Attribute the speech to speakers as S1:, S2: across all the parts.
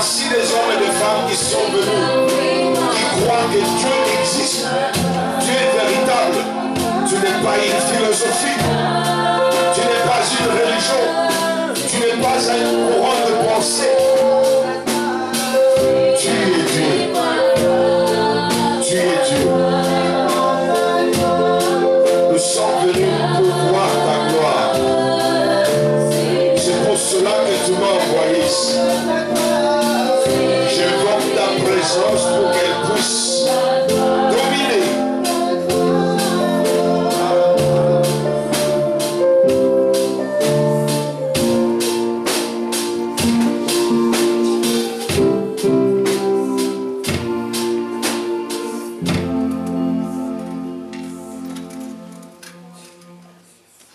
S1: Voici des hommes et des femmes qui sont venus, qui croient que Dieu existe. Dieu est véritable. Tu n'es pas une philosophie. Tu n'es pas une religion. Tu n'es pas un courant de pensée. Tu es Dieu. Tu es Dieu. Nous sommes venus pour voir ta gloire. C'est pour cela que tu m'as envoyé ici. J'invoque ta présence pour qu'elle puisse dominer.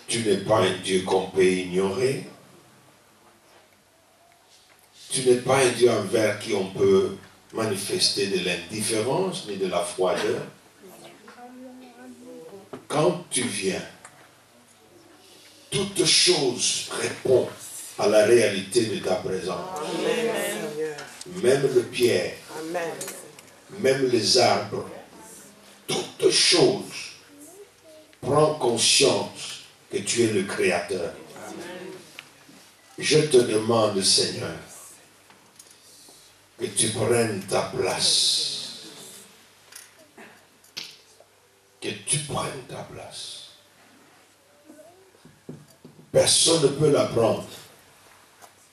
S1: Tu n'es pas un Dieu qu'on peut ignorer. Tu n'es pas un Dieu envers qui on peut manifester de l'indifférence ni de la froideur. Quand tu viens, toute chose répond à la réalité de ta présence. Amen. Même le pierre, amen, même les arbres, toute chose prend conscience que tu es le Créateur. Amen. Je te demande, Seigneur, que tu prennes ta place. Que tu prennes ta place. Personne ne peut la prendre.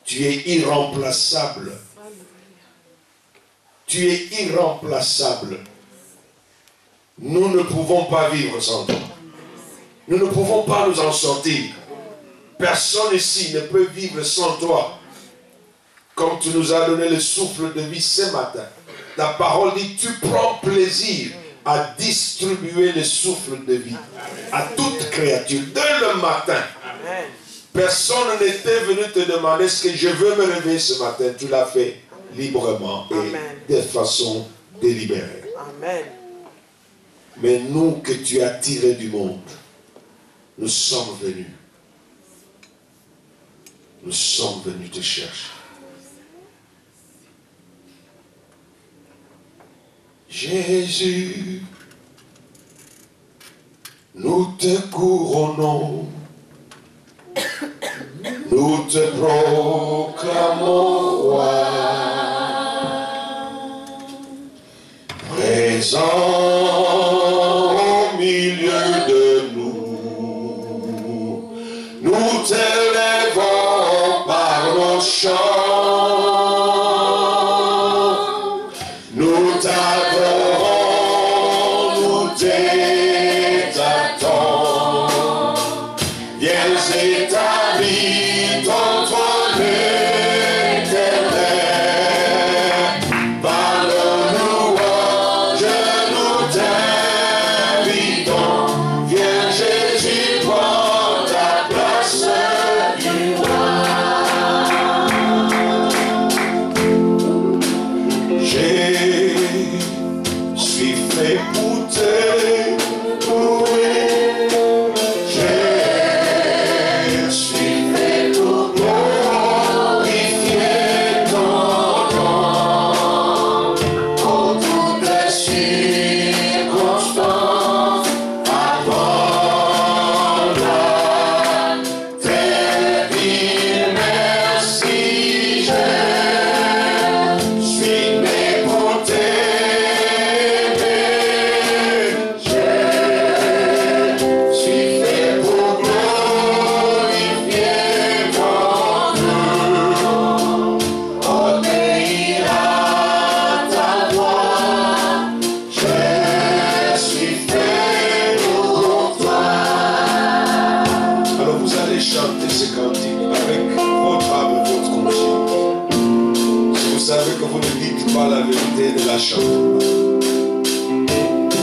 S1: Tu es irremplaçable. Tu es irremplaçable. Nous ne pouvons pas vivre sans toi. Nous ne pouvons pas nous en sortir. Personne ici ne peut vivre sans toi. Comme tu nous as donné le souffle de vie ce matin, ta parole dit, tu prends plaisir à distribuer le souffle de vie à toute créature. Dès le matin, personne n'était venu te demander ce que je veux me réveiller ce matin. Tu l'as fait librement et de façon délibérée. Amen. Mais nous que tu as tirés du monde, nous sommes venus. Nous sommes venus te chercher. Jésus, nous te couronnons, nous te proclamons roi, présent au milieu de nous, nous t'élèvons par nos chants.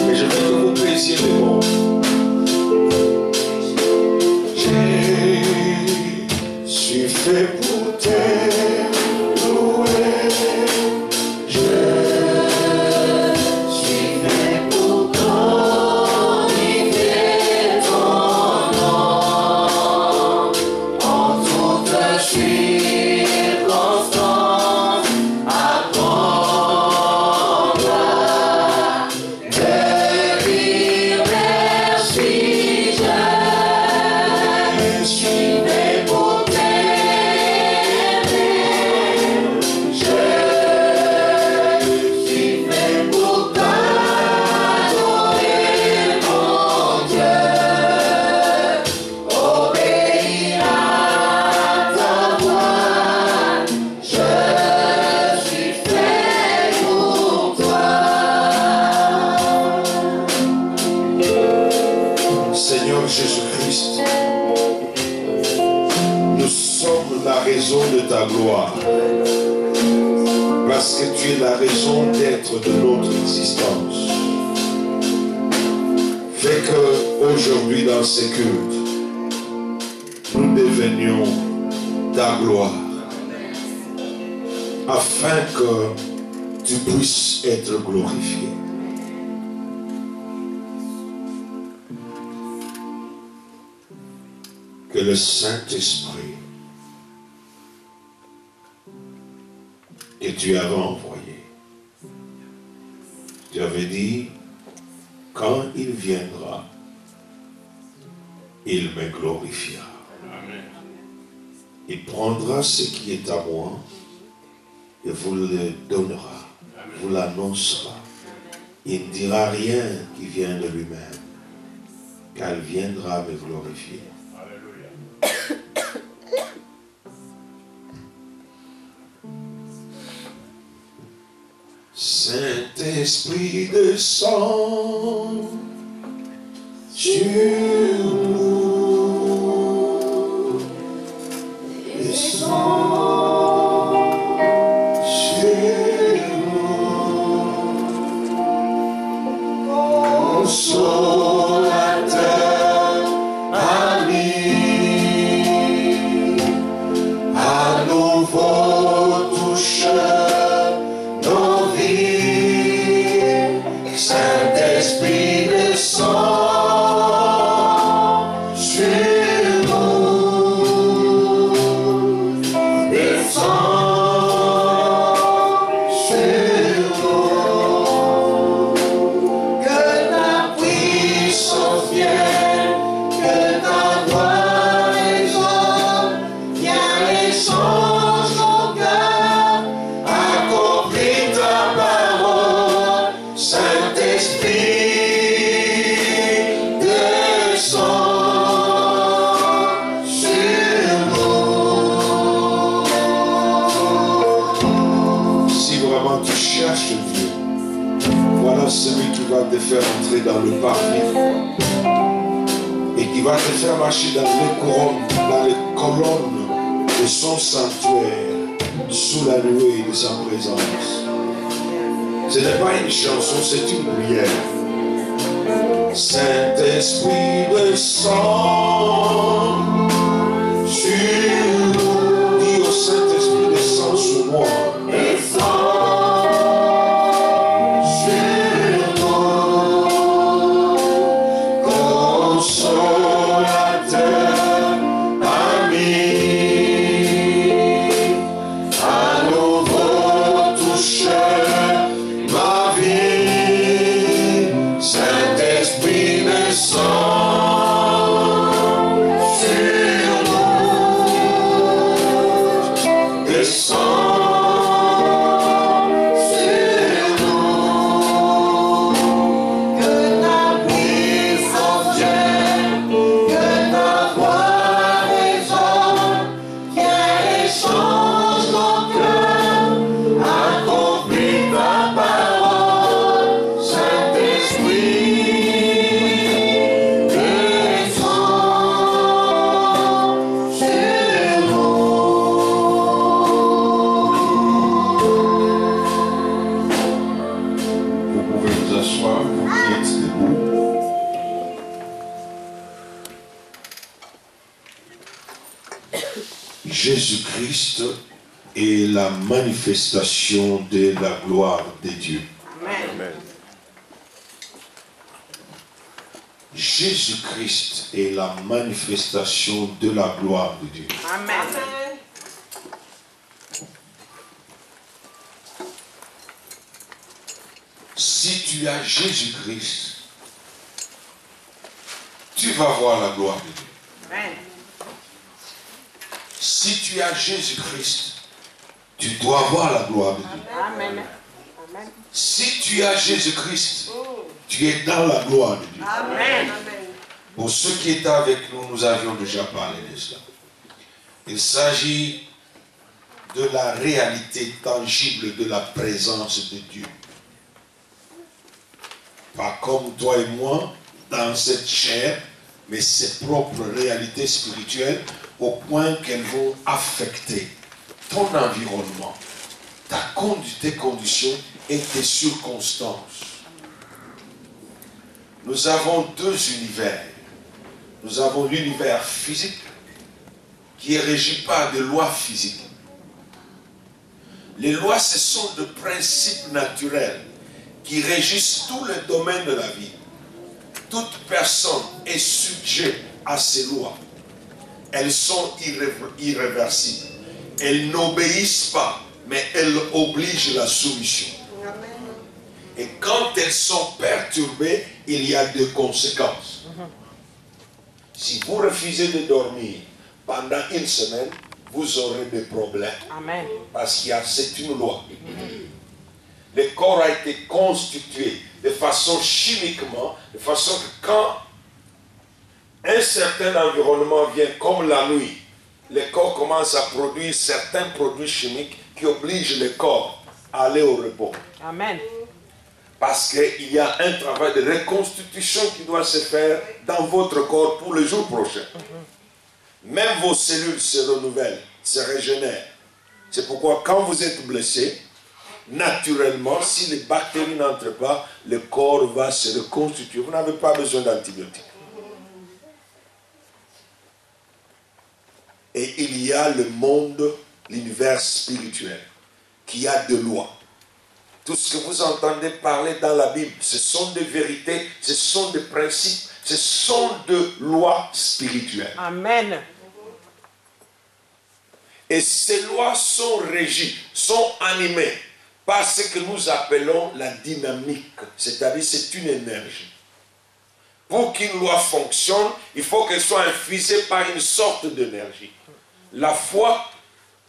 S1: Mais je veux que vous plaisiez les mots. Je suis fait pour t'élouer. Je suis fait pour glorifier ton nom en toutes circonstances. raison de ta gloire. Parce que tu es la raison d'être de notre existence. Fais que aujourd'hui dans ces cultes, nous devenions ta gloire. Afin que tu puisses être glorifié. Que le Saint-Esprit que tu avais envoyé, tu avais dit, quand il viendra, il me glorifiera. Amen. Il prendra ce qui est à moi et vous le donnera, vous l'annoncera. Il ne dira rien qui vient de lui-même, car il viendra me glorifier. Saint-Esprit descend sur nous, descend sur nous, consolateur, ami, à nouveau touche nos vies. Saint-Esprit descend sur nous, descend sur nous. Que ta puissance vienne, que ta gloire résonne, viens et change nos cœurs, accomplis ta parole. Saint-Esprit descend sur nous. Si vraiment tu cherches Dieu, voilà celui qui va te faire entrer dans le parvis et qui va te faire marcher dans les colonnes de son sanctuaire sous la nuée de sa présence. Ce n'est pas une chanson, c'est une prière. Saint-Esprit descend sur nous. Dis au Saint-Esprit descend sur moi. Descend sur nous. Consolateur, ami, à nouveau touche ma vie. Saint-Esprit descend sur nous, descend sur nous. Que ta puissance vienne, que ta gloire résonne, viens et change nos cœurs, accomplis ta parole. Saint-Esprit descend sur nous. Vous pouvez vous asseoir, vous qui êtes debout. Jésus-Christ est la manifestation de la gloire de Dieu.
S2: Amen.
S1: Jésus-Christ est la manifestation de la gloire de Dieu.
S2: Amen.
S1: Si tu as Jésus-Christ, tu vas voir la gloire de Dieu.
S2: Amen.
S1: Si tu as Jésus-Christ, tu dois voir la gloire de Dieu.
S2: Amen. Amen.
S1: Si tu as Jésus-Christ, tu es dans la gloire de Dieu.
S2: Amen.
S1: Pour ceux qui étaient avec nous, nous avions déjà parlé de cela. Il s'agit de la réalité tangible de la présence de Dieu. Pas comme toi et moi, dans cette chair, mais ses propres réalités spirituelles, au point qu'elles vont affecter ton environnement, ta conduite, tes conditions et tes circonstances. Nous avons deux univers. Nous avons l'univers physique qui est régi par des lois physiques. Les lois, ce sont des principes naturels qui régissent tous les domaines de la vie. Toute personne est sujet à ces lois. Elles sont irréversibles. Elles n'obéissent pas, mais elles obligent la soumission. Et quand elles sont perturbées, il y a des conséquences. Si vous refusez de dormir pendant une semaine, vous aurez des problèmes.
S2: Amen.
S1: Parce que c'est une loi. Le corps a été constitué de façon chimiquement, de façon que quand un certain environnement vient comme la nuit, le corps commence à produire certains produits chimiques qui obligent le corps à aller au repos.
S2: Amen.
S1: Parce qu'il y a un travail de reconstitution qui doit se faire dans votre corps pour le jour prochain. Même vos cellules se renouvellent, se régénèrent. C'est pourquoi quand vous êtes blessé, naturellement, si les bactéries n'entrent pas, le corps va se reconstituer. Vous n'avez pas besoin d'antibiotiques. Et il y a le monde, l'univers spirituel, qui a des lois. Tout ce que vous entendez parler dans la Bible, ce sont des vérités, ce sont des principes, ce sont des lois spirituelles.
S2: Amen.
S1: Et ces lois sont régies, sont animées par ce que nous appelons la dynamique. C'est-à-dire, c'est une énergie. Pour qu'une loi fonctionne, il faut qu'elle soit infusée par une sorte d'énergie. La foi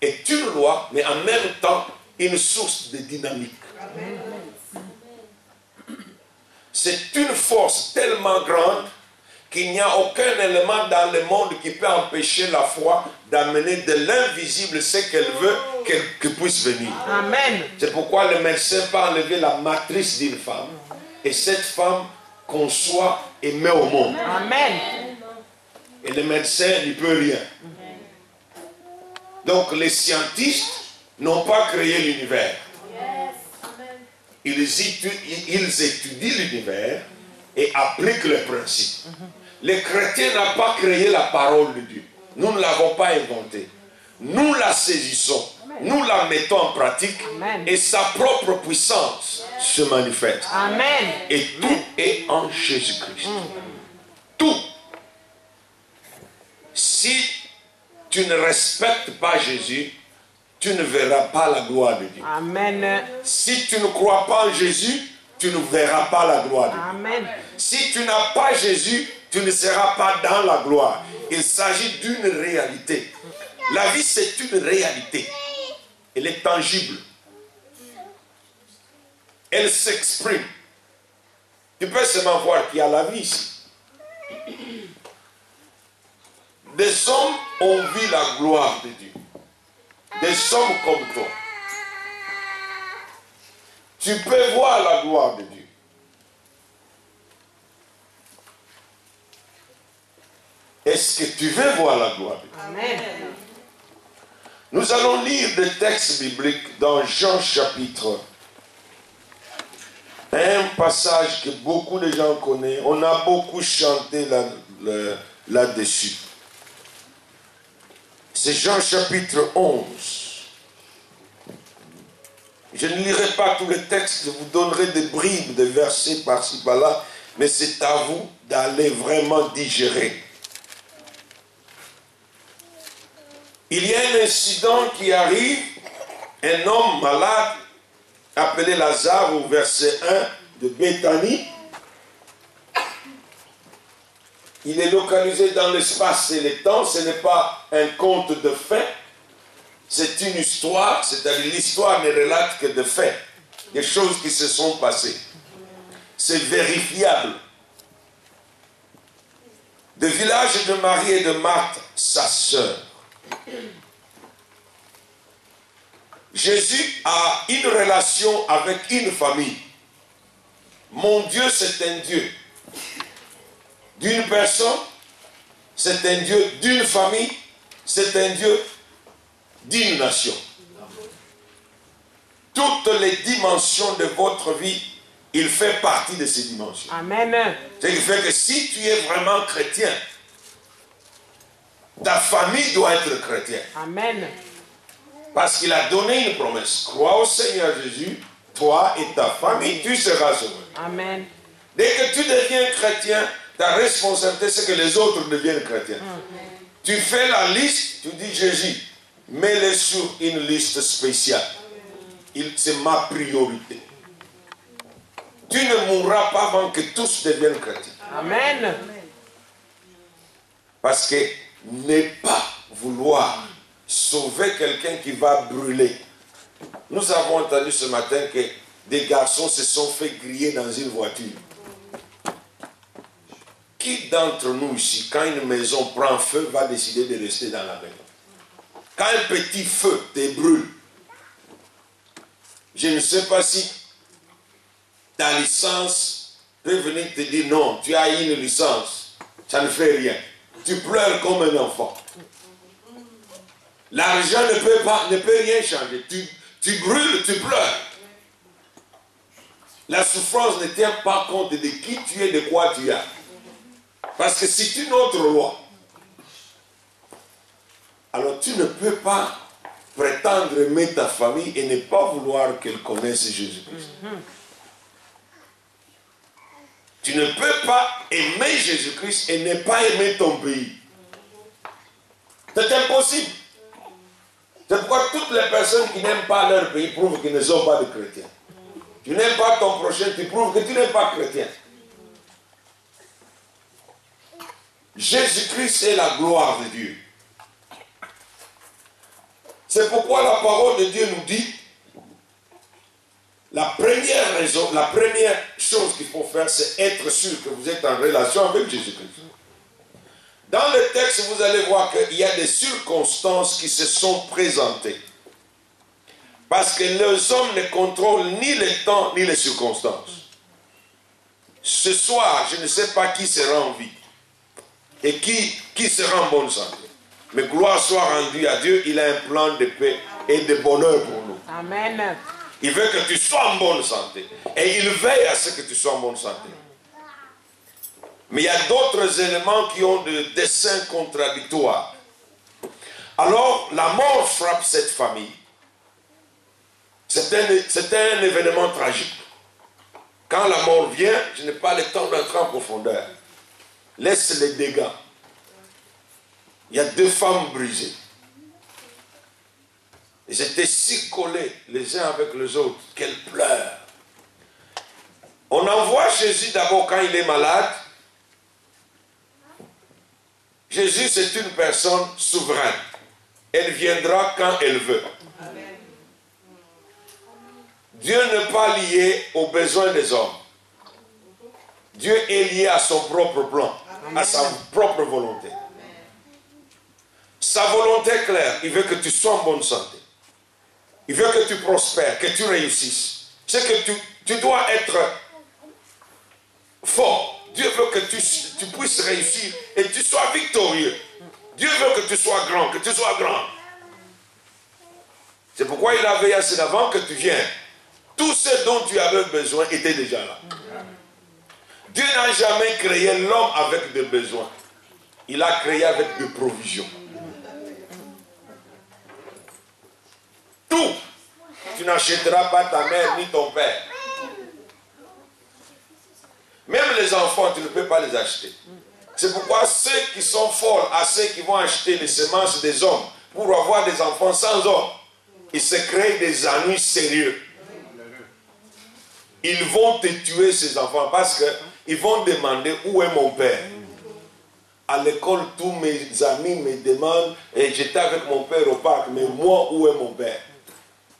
S1: est une loi, mais en même temps, une source de dynamique. C'est une force tellement grande qu'il n'y a aucun élément dans le monde qui peut empêcher la foi d'amener de l'invisible ce qu'elle veut qu'elle puisse venir.
S2: Amen.
S1: C'est pourquoi le médecin peut enlever la matrice d'une femme et cette femme conçoit et met au monde.
S2: Amen.
S1: Et le médecin n'y peut rien. Donc les scientifiques n'ont pas créé l'univers. Ils étudient l'univers et appliquent les principes. Les chrétiens n'ont pas créé la parole de Dieu. Nous ne l'avons pas inventée. Nous la saisissons. Nous la mettons en pratique.
S2: Amen.
S1: Et sa propre puissance se manifeste.
S2: Amen.
S1: Et tout est en Jésus-Christ. Tout. Si tu ne respectes pas Jésus, tu ne verras pas la gloire de Dieu.
S2: Amen.
S1: Si tu ne crois pas en Jésus, tu ne verras pas la gloire de Dieu.
S2: Amen.
S1: Si tu n'as pas Jésus, tu ne seras pas dans la gloire. Il s'agit d'une réalité. La vie, c'est une réalité. Elle est tangible. Elle s'exprime. Tu peux seulement voir qu'il y a la vie ici. Des hommes ont vu la gloire de Dieu. Des hommes comme toi. Tu peux voir la gloire de Dieu. Est-ce que tu veux voir la gloire de Dieu?
S2: Amen.
S1: Nous allons lire des textes bibliques dans Jean chapitre 1. Un passage que beaucoup de gens connaissent. On a beaucoup chanté là-dessus. C'est Jean chapitre 11. Je ne lirai pas tous les textes, je vous donnerai des bribes de versets par-ci par-là, mais c'est à vous d'aller vraiment digérer. Il y a un incident qui arrive, un homme malade, appelé Lazare au verset 1 de Béthanie. Il est localisé dans l'espace et le temps, ce n'est pas un conte de faits, c'est une histoire, c'est-à-dire l'histoire ne relate que de faits, des choses qui se sont passées. C'est vérifiable. Du village de Marie et de Marthe, sa sœur. Jésus a une relation avec une famille. Mon Dieu, c'est un Dieu d'une personne, c'est un Dieu d'une famille, c'est un Dieu d'une nation. toutes les dimensions de votre vie, il fait partie de ces dimensions.
S2: Amen.
S1: Ce qui fait que si tu es vraiment chrétien, ta famille doit être chrétienne.
S2: Amen.
S1: Parce qu'il a donné une promesse. Crois au Seigneur Jésus, toi et ta famille, tu seras sauvé.
S2: Amen.
S1: Dès que tu deviens chrétien, ta responsabilité, c'est que les autres deviennent chrétiens. Tu fais la liste, tu dis Jésus, mets-les sur une liste spéciale. C'est ma priorité. Tu ne mourras pas avant que tous deviennent chrétiens.
S2: Amen.
S1: Parce que ne pas vouloir sauver quelqu'un qui va brûler. Nous avons entendu ce matin que des garçons se sont fait griller dans une voiture. Qui d'entre nous ici, quand une maison prend feu, va décider de rester dans la maison? Quand un petit feu te brûle, je ne sais pas si ta licence peut venir te dire non, tu as une licence, ça ne fait rien. Tu pleures comme un enfant. L'argent ne peut rien changer. Tu brûles, tu pleures. La souffrance ne tient pas compte de qui tu es, de quoi tu as. Parce que c'est une autre loi. Alors tu ne peux pas prétendre aimer ta famille et ne pas vouloir qu'elle connaisse Jésus-Christ. Tu ne peux pas aimer Jésus-Christ et ne pas aimer ton pays. C'est impossible. C'est pourquoi toutes les personnes qui n'aiment pas leur pays prouvent qu'ils ne sont pas des chrétiens. Tu n'aimes pas ton prochain, tu prouves que tu n'es pas chrétien. Jésus-Christ est la gloire de Dieu. C'est pourquoi la parole de Dieu nous dit, la première raison, la première chose qu'il faut faire, c'est être sûr que vous êtes en relation avec Jésus-Christ. Dans le texte, vous allez voir qu'il y a des circonstances qui se sont présentées. Parce que les hommes ne contrôlent ni le temps ni les circonstances. Ce soir, je ne sais pas qui sera en vie et qui sera en bonne santé. Mais gloire soit rendue à Dieu, il a un plan de paix et de bonheur pour nous.
S2: Amen.
S1: Il veut que tu sois en bonne santé. Et il veille à ce que tu sois en bonne santé. Mais il y a d'autres éléments qui ont des desseins contradictoires. Alors, la mort frappe cette famille. C'est un événement tragique. Quand la mort vient, je n'ai pas le temps d'entrer en profondeur. Laisse les dégâts. Il y a 2 femmes brisées. Ils étaient si collés les uns avec les autres qu'elles pleurent. On envoie Jésus d'abord quand il est malade. Jésus, c'est une personne souveraine. Elle viendra quand elle veut. Dieu n'est pas lié aux besoins des hommes. Dieu est lié à son propre plan, à sa propre volonté. Sa volonté est claire. Il veut que tu sois en bonne santé. Il veut que tu prospères, que tu réussisses. C'est que tu dois être fort. Dieu veut que tu puisses réussir et que tu sois victorieux. Dieu veut que tu sois grand, que tu sois grand. C'est pourquoi il a veillé assez d'avant que tu viennes. Tout ce dont tu avais besoin était déjà là. Dieu n'a jamais créé l'homme avec des besoins. Il a créé avec des provisions. Tout. Tu n'achèteras pas ta mère ni ton père. Même les enfants, tu ne peux pas les acheter. C'est pourquoi ceux qui sont folles à ceux qui vont acheter les semences des hommes pour avoir des enfants sans hommes, ils se créent des ennuis sérieux. Ils vont te tuer ces enfants parce qu'ils vont demander où est mon père. À l'école, tous mes amis me demandent et j'étais avec mon père au parc, mais moi, où est mon père?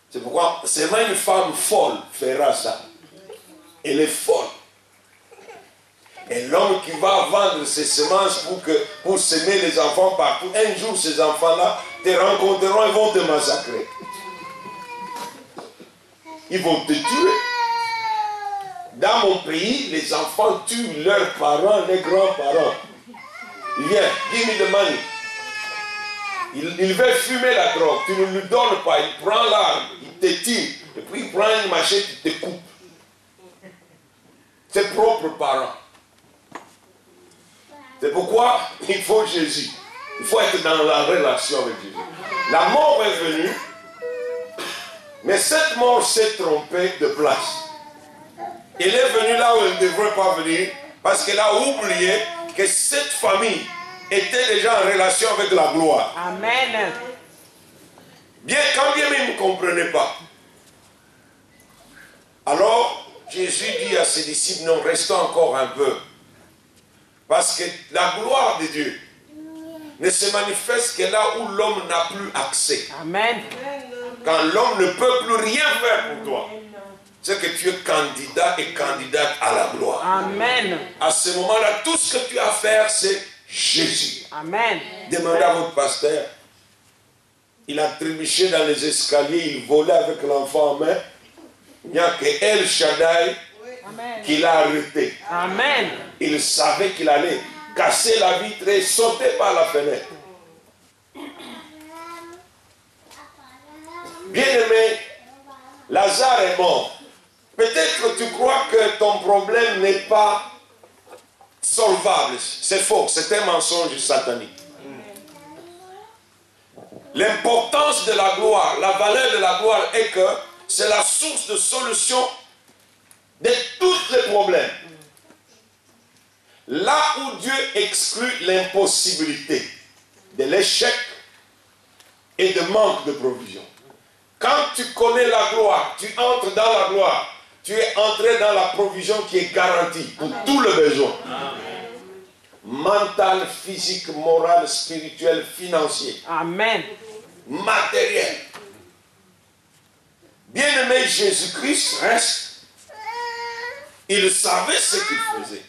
S1: C'est pourquoi seulement une femme folle fera ça. Elle est folle. Et l'homme qui va vendre ses semences pour semer les enfants partout, un jour ces enfants-là te rencontreront et vont te massacrer. Ils vont te tuer. Dans mon pays, les enfants tuent leurs parents, les grands-parents. Il vient, give me the money. Il veut fumer la drogue, tu ne lui donnes pas, il prend l'arme, il te tire, et puis il prend une machette, il te coupe. Ses propres parents. C'est pourquoi il faut Jésus. Il faut être dans la relation avec Jésus. La mort est venue, mais cette mort s'est trompée de place. Elle est venue là où elle ne devrait pas venir, parce qu'elle a oublié que cette famille était déjà en relation avec la gloire.
S2: Amen.
S1: Bien, quand bien même ils ne comprenaient pas. Alors, Jésus dit à ses disciples, non, restons encore un peu. Parce que la gloire de Dieu ne se manifeste que là où l'homme n'a plus accès.
S2: Amen.
S1: Quand l'homme ne peut plus rien faire pour toi, c'est que tu es candidat et candidate à la gloire.
S2: Amen.
S1: À ce moment-là, tout ce que tu as à faire, c'est Jésus.
S2: Amen.
S1: Demandez à votre pasteur. Il a trébuché dans les escaliers, il volait avec l'enfant en main. Il n'y a que El Shaddai qui l'a arrêté.
S2: Amen.
S1: Il savait qu'il allait casser la vitre et sauter par la fenêtre. Bien-aimé, Lazare est mort. Peut-être que tu crois que ton problème n'est pas solvable. C'est faux, c'est un mensonge satanique. L'importance de la gloire, la valeur de la gloire est que c'est la source de solution de tous les problèmes. Là où Dieu exclut l'impossibilité, de l'échec et de manque de provision. Quand tu connais la gloire, tu entres dans la gloire, tu es entré dans la provision qui est garantie pour tous les besoins. Mental, physique, moral, spirituel, financier.
S2: Amen.
S1: Matériel. Bien-aimé, Jésus-Christ reste. Il savait ce qu'il faisait.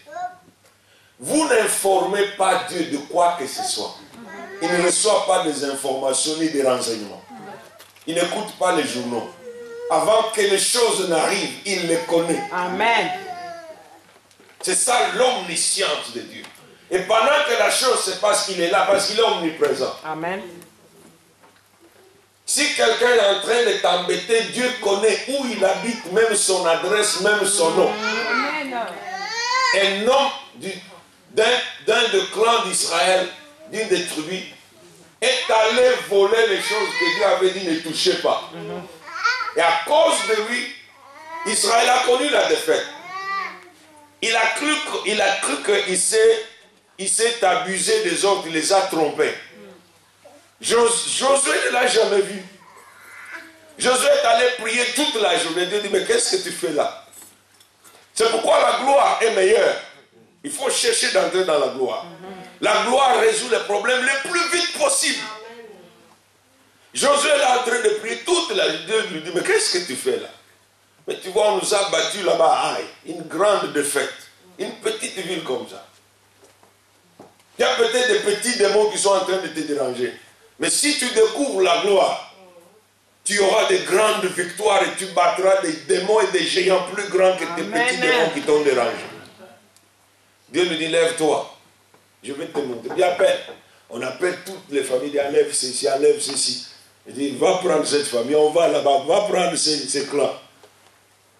S1: Vous n'informez pas Dieu de quoi que ce soit. Il ne reçoit pas des informations ni des renseignements. Il n'écoute pas les journaux. Avant que les choses n'arrivent, il les connaît.
S2: Amen.
S1: C'est ça l'omniscience de Dieu. Et pendant que la chose se passe, il est là parce qu'il est omniprésent.
S2: Amen.
S1: Si quelqu'un est en train de t'embêter, Dieu connaît où il habite, même son adresse, même son nom.
S2: Amen.
S1: Un homme d'un des clans d'Israël, d'une des tribus, est allé voler les choses que Dieu avait dit ne touchez pas. Et à cause de lui, Israël a connu la défaite. Il a cru qu'il s'est abusé des autres, il les a trompés. Josué ne l'a jamais vu. Josué est allé prier toute la journée. Dieu dit, mais qu'est-ce que tu fais là? C'est pourquoi la gloire est meilleure. Il faut chercher d'entrer dans la gloire. La gloire résout les problèmes le plus vite possible. Josué est en train de prier toute la journée. Dieu lui dit, mais qu'est-ce que tu fais là? Mais tu vois, on nous a battus là-bas. Une grande défaite. Une petite ville comme ça. Il y a peut-être des petits démons qui sont en train de te déranger. Mais si tu découvres la gloire, tu auras de grandes victoires et tu battras des démons et des géants plus grands que tes petits démons qui t'ont dérangé. Dieu nous dit, lève-toi. Je vais te montrer. Il appelle. On appelle toutes les familles. Il dit, enlève ceci, enlève ceci. Il dit, va prendre cette famille, on va là-bas, va prendre ces clans.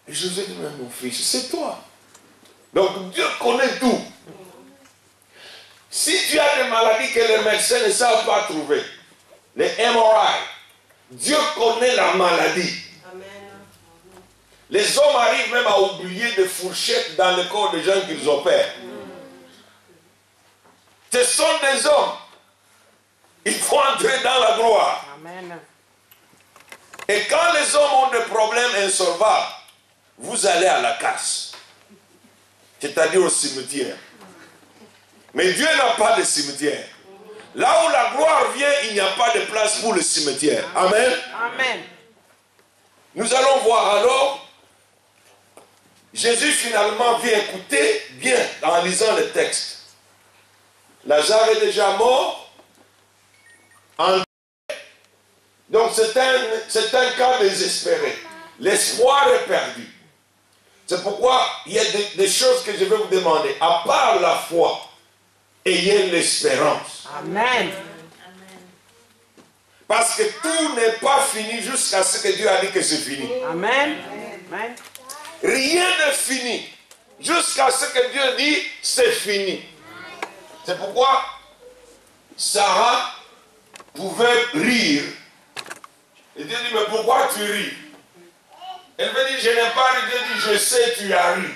S1: Et Josué dit, mais mon fils, c'est toi. Donc Dieu connaît tout. Si tu as des maladies que les médecins ne savent pas trouver, les MRI, Dieu connaît la maladie. Amen. Les hommes arrivent même à oublier des fourchettes dans le corps des gens qu'ils opèrent. Ce sont des hommes. Il faut entrer dans la gloire. Amen. Et quand les hommes ont des problèmes insolvables, vous allez à la casse. C'est-à-dire au cimetière. Mais Dieu n'a pas de cimetière. Là où la gloire vient, il n'y a pas de place pour le cimetière. Amen. Amen. Nous allons voir alors. Jésus finalement vient écouter bien en lisant le texte. Lazare est déjà mort. Donc c'est un cas désespéré. L'espoir est perdu. C'est pourquoi il y a des choses que je vais vous demander. À part la foi, ayez l'espérance. Amen. Parce que tout n'est pas fini jusqu'à ce que Dieu a dit que c'est fini.
S2: Amen. Amen.
S1: Rien n'est fini jusqu'à ce que Dieu dit c'est fini. C'est pourquoi Sarah pouvait rire. Et Dieu dit, mais pourquoi tu ris? Elle veut dire, je n'ai pas ri. Dieu dit, je sais, tu as ri.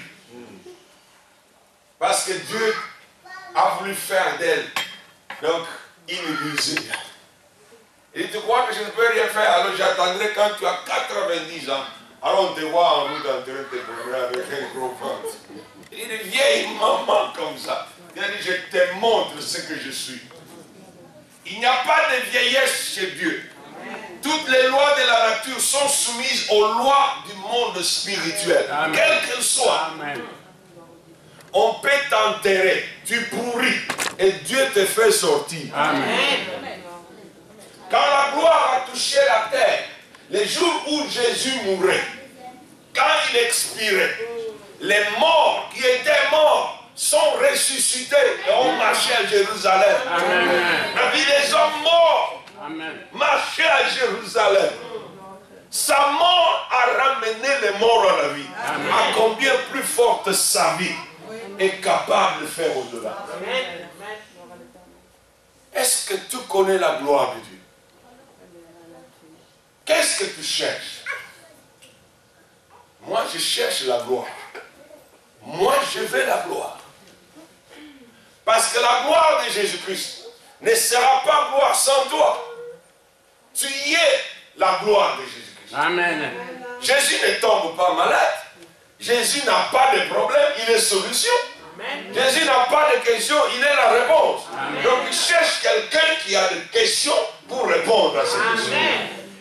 S1: Parce que Dieu a voulu faire d'elle donc une rusée. Et tu crois que je ne peux rien faire, alors j'attendrai quand tu as 90 ans. Alors on te voit en route en train de te promener avec un gros ventre. Il est une vieille maman comme ça. Il a dit, je te montre ce que je suis. Il n'y a pas de vieillesse chez Dieu. Toutes les lois de la nature sont soumises aux lois du monde spirituel. Quelles qu'elles soient.
S2: Amen.
S1: On peut t'enterrer, tu pourris, et Dieu te fait sortir.
S2: Amen.
S1: Quand la gloire a touché la terre, les jours où Jésus mourait, quand il expirait, les morts qui étaient morts sont ressuscités et ont marché à Jérusalem.
S2: Amen.
S1: La vie des hommes morts
S2: Marcher
S1: à Jérusalem. Sa mort a ramené les morts à la vie.
S2: Amen.
S1: À combien plus forte sa vie est capable de faire au-delà. Est-ce que tu connais la gloire de Dieu? Qu'est-ce que tu cherches? Moi, je cherche la gloire. Moi, je veux la gloire. Parce que la gloire de Jésus-Christ ne sera pas gloire sans toi. Tu y es la gloire de Jésus-Christ.
S2: Amen.
S1: Jésus ne tombe pas malade. Jésus n'a pas de problème, il est solution. Jésus n'a pas de questions, il est la réponse. Donc il cherche quelqu'un qui a des questions pour répondre à ces questions.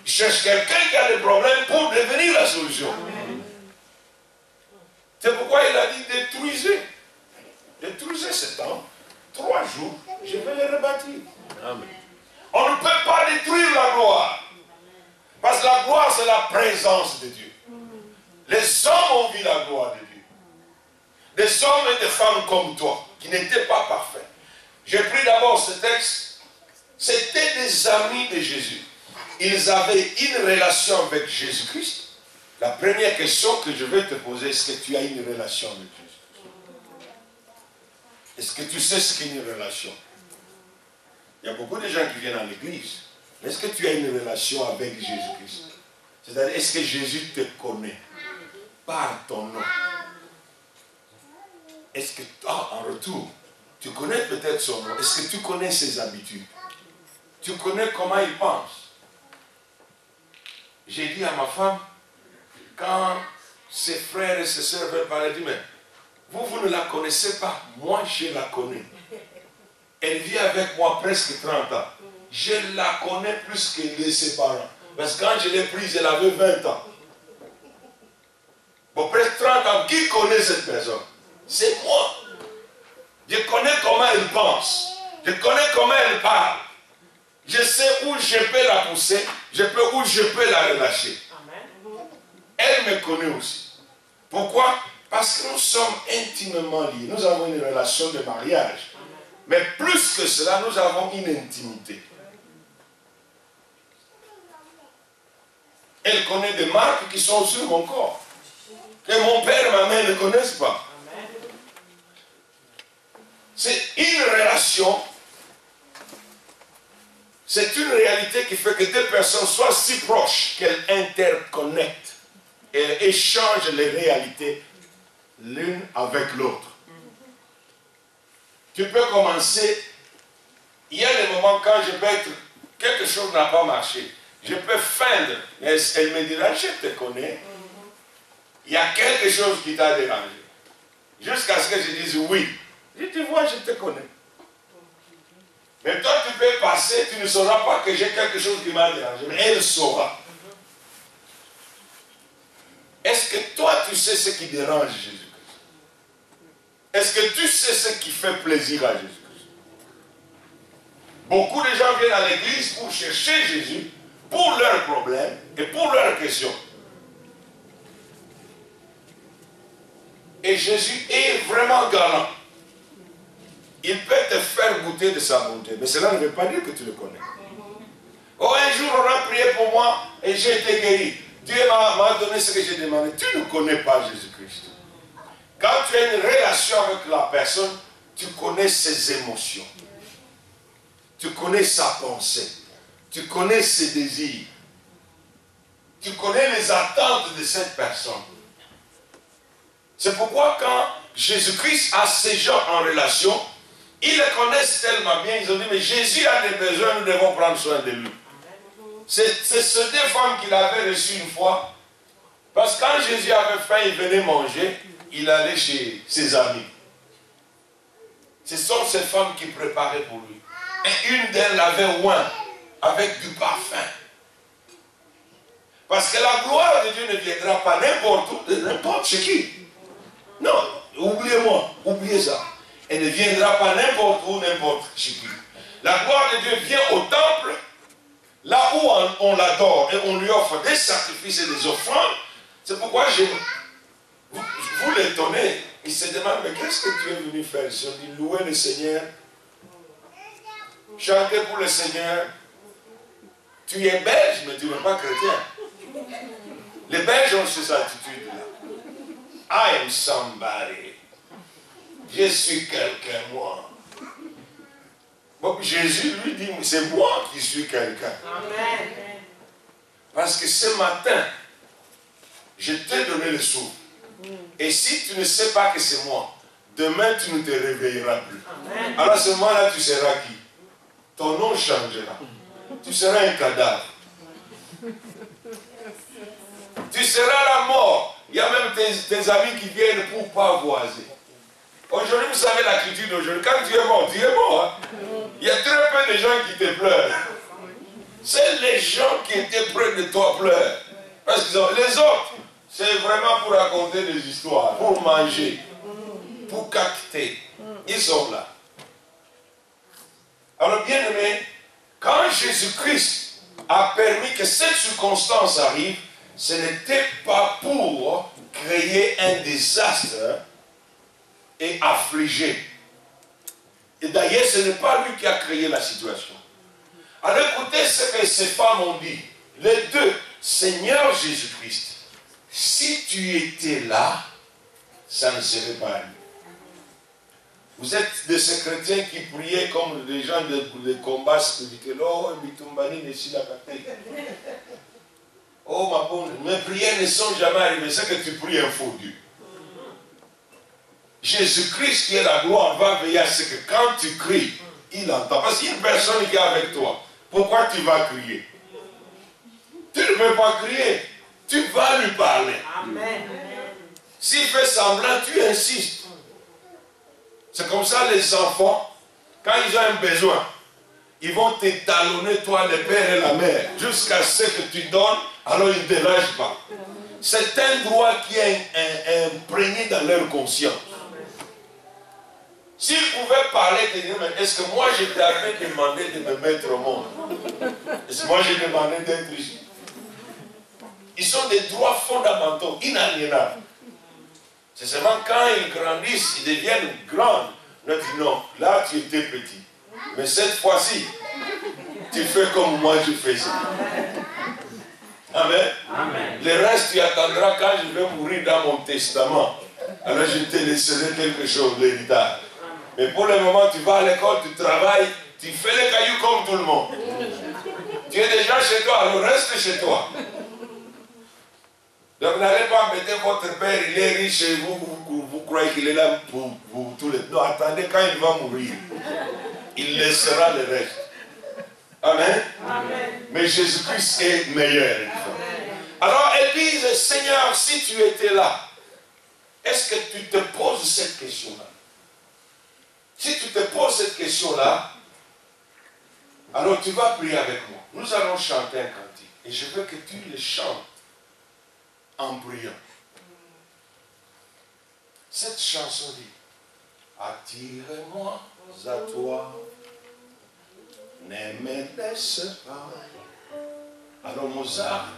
S1: Il cherche quelqu'un qui a des problèmes pour devenir la solution. C'est pourquoi il a dit détruisez. Détruisez ce temple. 3 jours, je vais les rebâtir. Amen. On ne peut pas détruire la gloire. Parce que la gloire, c'est la présence de Dieu. Les hommes ont vu la gloire de Dieu. Des hommes et des femmes comme toi, qui n'étaient pas parfaits. J'ai pris d'abord ce texte. C'était des amis de Jésus. Ils avaient une relation avec Jésus-Christ. La première question que je vais te poser, est-ce que tu as une relation avec Jésus-Christ? Est-ce que tu sais ce qu'est une relation? Il y a beaucoup de gens qui viennent à l'église. Mais est-ce que tu as une relation avec Jésus-Christ? C'est-à-dire, est-ce que Jésus te connaît par ton nom? Est-ce que, en retour, tu connais peut-être son nom? Est-ce que tu connais ses habitudes? Tu connais comment il pense? J'ai dit à ma femme, quand ses frères et ses sœurs veulent parler, elle dit, mais vous ne la connaissez pas. Moi, je la connais. Elle vit avec moi presque 30 ans. Je la connais plus que ses parents. Parce que quand je l'ai prise, elle avait 20 ans. Bon, presque 30 ans, qui connaît cette personne? C'est moi. Je connais comment elle pense. Je connais comment elle parle. Je sais où je peux la pousser, où je peux la relâcher. Elle me connaît aussi. Pourquoi? Parce que nous sommes intimement liés. Nous avons une relation de mariage. Mais plus que cela, nous avons une intimité. Elle connaît des marques qui sont sur mon corps. Que mon père et ma mère ne connaissent pas. C'est une relation. C'est une réalité qui fait que deux personnes soient si proches qu'elles interconnectent et échangent les réalités l'une avec l'autre. Tu peux commencer. Il y a des moments quand je peux être, quelque chose n'a pas marché. Je peux feindre. Elle me dira, je te connais. Il y a quelque chose qui t'a dérangé. Jusqu'à ce que je dise oui. Je te vois, je te connais. Mais toi, tu peux passer, tu ne sauras pas que j'ai quelque chose qui m'a dérangé. Mais elle saura. Est-ce que toi, tu sais ce qui dérange Jésus-Christ? Est-ce que tu sais ce qui fait plaisir à Jésus-Christ? Beaucoup de gens viennent à l'église pour chercher Jésus, pour leurs problèmes et pour leurs questions. Et Jésus est vraiment galant. Il peut te faire goûter de sa bonté, mais cela ne veut pas dire que tu le connais. Oh, un jour, on a prié pour moi et j'ai été guéri. Dieu m'a donné ce que j'ai demandé. Tu ne connais pas Jésus-Christ. Quand tu as une relation avec la personne, tu connais ses émotions. Tu connais sa pensée. Tu connais ses désirs. Tu connais les attentes de cette personne. C'est pourquoi quand Jésus-Christ a ces gens en relation, ils le connaissent tellement bien, ils ont dit, mais Jésus a des besoins, nous devons prendre soin de lui. C'est ces deux femmes qu'il avait reçues une fois, parce que quand Jésus avait faim, il venait manger, il allait chez ses amis. Ce sont ces femmes qui préparaient pour lui. Et une d'elles l'avait oint avec du parfum. Parce que la gloire de Dieu ne viendra pas n'importe où, de n'importe chez qui. Non, oubliez-moi, oubliez ça. Elle ne viendra pas n'importe où, n'importe chez qui. La gloire de Dieu vient au temple, là où on l'adore et on lui offre des sacrifices et des offrandes. C'est pourquoi vous l'étonnez. Il se demande, mais qu'est-ce que tu es venu faire? Ils ont dit, louer le Seigneur, chanter pour le Seigneur. Tu es belge, mais tu n'es pas chrétien. Les Belges ont cette attitude-là. I am somebody. Je suis quelqu'un, moi. Bon, Jésus lui dit, c'est moi qui suis quelqu'un. Amen. Parce que ce matin, je t'ai donné le souffle. Et si tu ne sais pas que c'est moi, demain tu ne te réveilleras plus. Amen. Alors à ce moment-là, tu seras qui? Ton nom changera. Tu seras un cadavre. Tu seras la mort. Il y a même tes amis qui viennent pour pavoiser. Aujourd'hui, vous savez la culture d'aujourd'hui. Quand tu es mort, tu es mort. Hein? Il y a très peu de gens qui te pleurent. C'est les gens qui étaient près de toi pleurent. Parce que les autres, c'est vraiment pour raconter des histoires, pour manger, pour capter. Ils sont là. Alors, bien aimé, quand Jésus-Christ a permis que cette circonstance arrive, ce n'était pas pour créer un désastre et affliger. Et d'ailleurs, ce n'est pas lui qui a créé la situation. Alors écoutez ce que ces femmes ont dit. Les deux, Seigneur Jésus-Christ, si tu étais là, ça ne serait pas lui. Vous êtes de ces chrétiens qui priaient comme des gens de combat spirituel. Oh, oh ma bonne, mes prières ne sont jamais arrivées. C'est que tu pries un faux Dieu. Jésus-Christ qui est la gloire va veiller à ce que quand tu cries, il entend. Parce qu'il y a une personne qui est avec toi. Pourquoi tu vas crier? Tu ne peux pas crier. Tu vas lui parler. Amen. S'il fait semblant, tu insistes. C'est comme ça les enfants, quand ils ont un besoin, ils vont t'étalonner, toi, le père et la mère, jusqu'à ce que tu donnes, alors ils ne te lâchent pas. C'est un droit qui est imprégné dans leur conscience. S'ils pouvaient parler, te dire, mais est-ce que moi je t'avais demandé de me mettre au monde? Est-ce que moi j'ai demandé d'être ici? Ils sont des droits fondamentaux, inaliénables. C'est seulement quand ils grandissent, ils deviennent grands. On a dit non, là tu étais petit. Mais cette fois-ci, tu fais comme moi je faisais. Amen. Amen. Le reste, tu attendras quand je vais mourir dans mon testament. Alors je te laisserai quelque chose, l'héritage. Mais pour le moment, tu vas à l'école, tu travailles, tu fais les cailloux comme tout le monde. Tu es déjà chez toi, alors reste chez toi. Donc n'allez pas mettre votre père, il est riche et vous croyez qu'il est là pour vous tous les... Non, attendez, quand il va mourir, il laissera le reste. Amen. Amen. Mais Jésus-Christ est meilleur. Alors elles disent, Seigneur, si tu étais là, est-ce que tu te poses cette question-là? Si tu te poses cette question-là, alors tu vas prier avec moi. Nous allons chanter un cantique. Et je veux que tu le chantes en priant. Cette chanson dit, attire-moi à toi, ne me laisse pas. Alors Mozart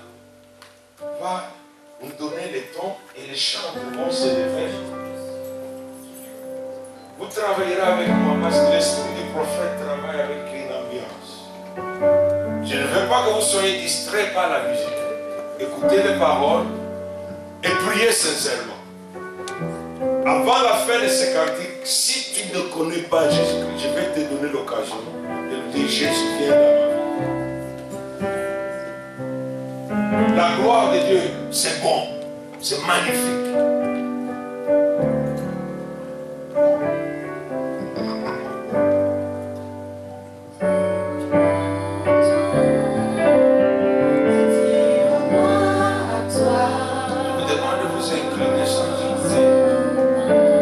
S1: va nous donner les tons et les chants vont se lever. Vous travaillerez avec moi parce que l'esprit du prophète travaille avec une ambiance. Je ne veux pas que vous soyez distraits par la musique. Écoutez les paroles et priez sincèrement. Avant la fin de ce cantique, si tu ne connais pas Jésus-Christ, je vais te donner l'occasion de lui dire Jésus viens dans ma vie. La gloire de Dieu, c'est bon, c'est magnifique.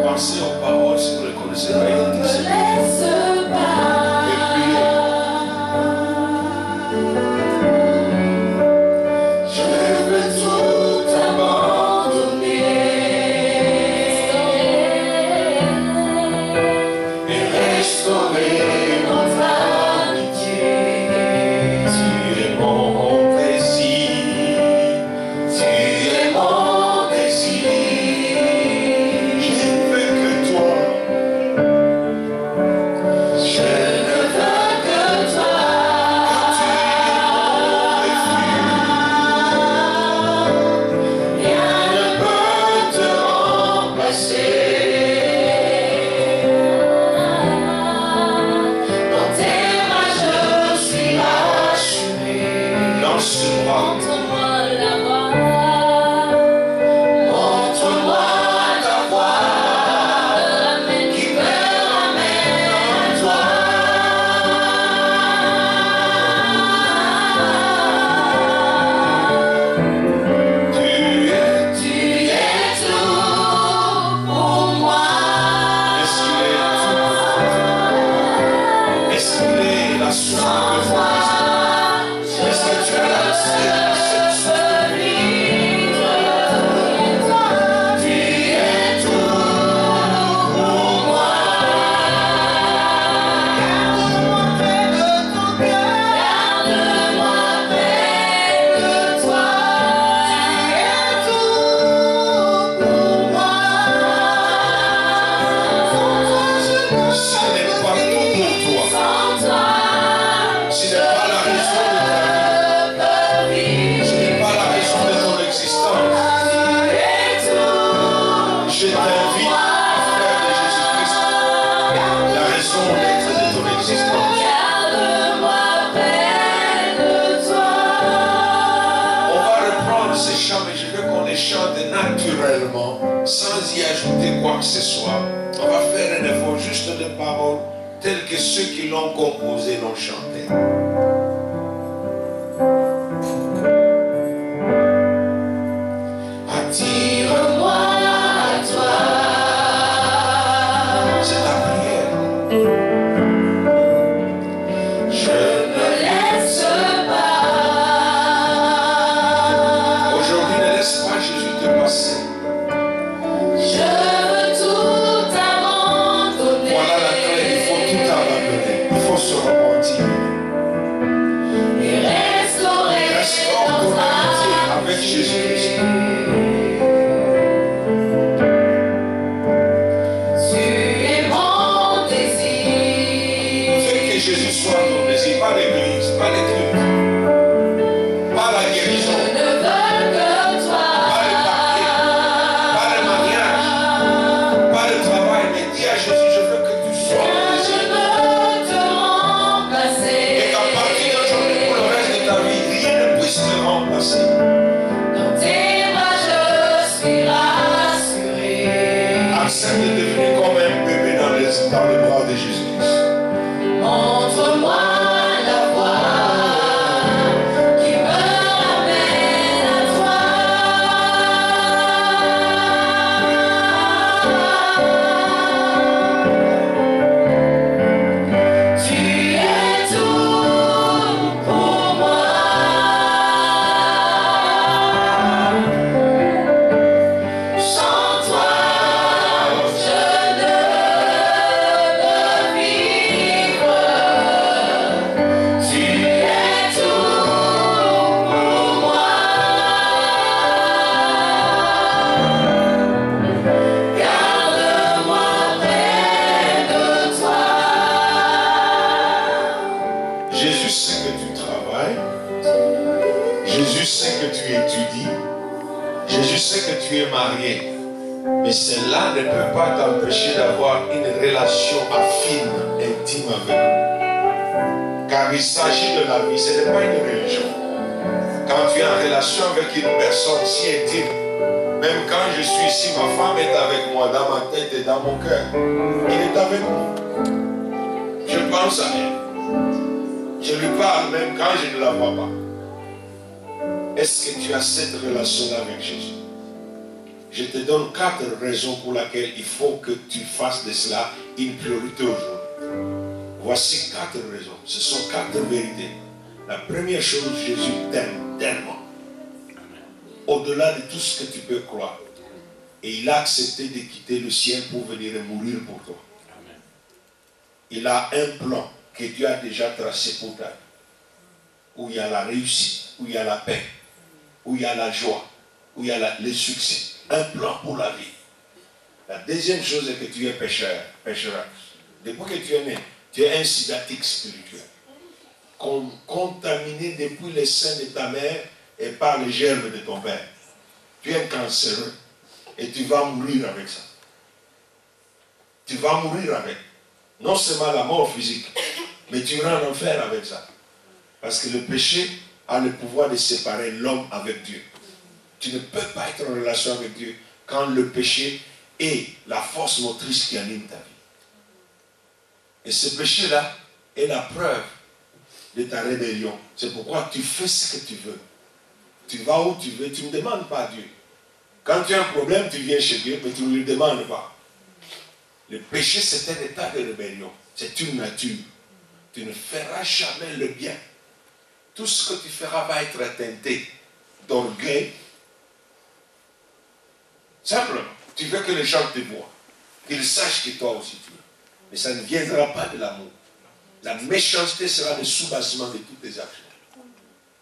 S1: Pensez aux paroles si vous ne connaissez pas. Je veux tout abandonner et restaurer notre amitié. Tu es mon désir, tu es mon désir. Sans y ajouter quoi que ce soit, on va faire un effort juste de paroles telles que ceux qui l'ont composé l'ont chanté. Attire-moi à toi. C'est ta prière. Je ne laisse pas. Aujourd'hui, ne laisse pas Jésus te passer. Se repentir et restaurer notre amitié avec Jésus-Christ. Tu es mon désir. Fais que Jésus soit ton désir, pas l'église, pas les cultes, pas la guérison, je ne veux que toi. Pas le papier, pas le mariage, pas le travail, mais dis à Jésus, je veux que tu sois mon désir. Dans tes bras je suis rassuré. Accepte de devenir comme un bébé dans les bras de Jésus-Christ. Montre-moi la voie qui me ramène à toi. Tu es tout pour moi. Sans toi, je ne peux vivre. Jésus sait que tu es marié. Mais cela ne peut pas t'empêcher d'avoir une relation affine, intime avec lui. Car il s'agit de la vie, ce n'est pas une religion. Quand tu es en relation avec une personne si intime, même quand je suis ici, ma femme est avec moi, dans ma tête et dans mon cœur. Il est avec moi. Je pense à elle. Je lui parle même quand je ne la vois pas. Est-ce que tu as cette relation-là avec Jésus? Je te donne 4 raisons pour lesquelles il faut que tu fasses de cela une priorité aujourd'hui. Voici 4 raisons. Ce sont 4 vérités. La première chose, Jésus t'aime tellement. Au-delà de tout ce que tu peux croire. Et il a accepté de quitter le ciel pour venir mourir pour toi. Il a un plan que Dieu a déjà tracé pour ta vie. Où il y a la réussite, où il y a la paix, où il y a la joie, où il y a le succès. Un plan pour la vie. La deuxième chose est que tu es pécheur, pécheresse. Depuis que tu es né, tu es un sidatique spirituel. Contaminé depuis le sein de ta mère et par les germes de ton père. Tu es cancéreux et tu vas mourir avec ça. Tu vas mourir avec. Non seulement la mort physique, mais tu iras en enfer avec ça. Parce que le péché a le pouvoir de séparer l'homme avec Dieu. Tu ne peux pas être en relation avec Dieu quand le péché est la force motrice qui anime ta vie. Et ce péché-là est la preuve de ta rébellion. C'est pourquoi tu fais ce que tu veux. Tu vas où tu veux, tu ne demandes pas à Dieu. Quand tu as un problème, tu viens chez Dieu, mais tu ne lui demandes pas. Le péché, c'est un état de rébellion. C'est une nature. Tu ne feras jamais le bien. Tout ce que tu feras va être teinté d'orgueil. Simplement, tu veux que les gens te voient, qu'ils sachent que toi aussi tu es. Mais ça ne viendra pas de l'amour. La méchanceté sera le soubassement de toutes tes actions.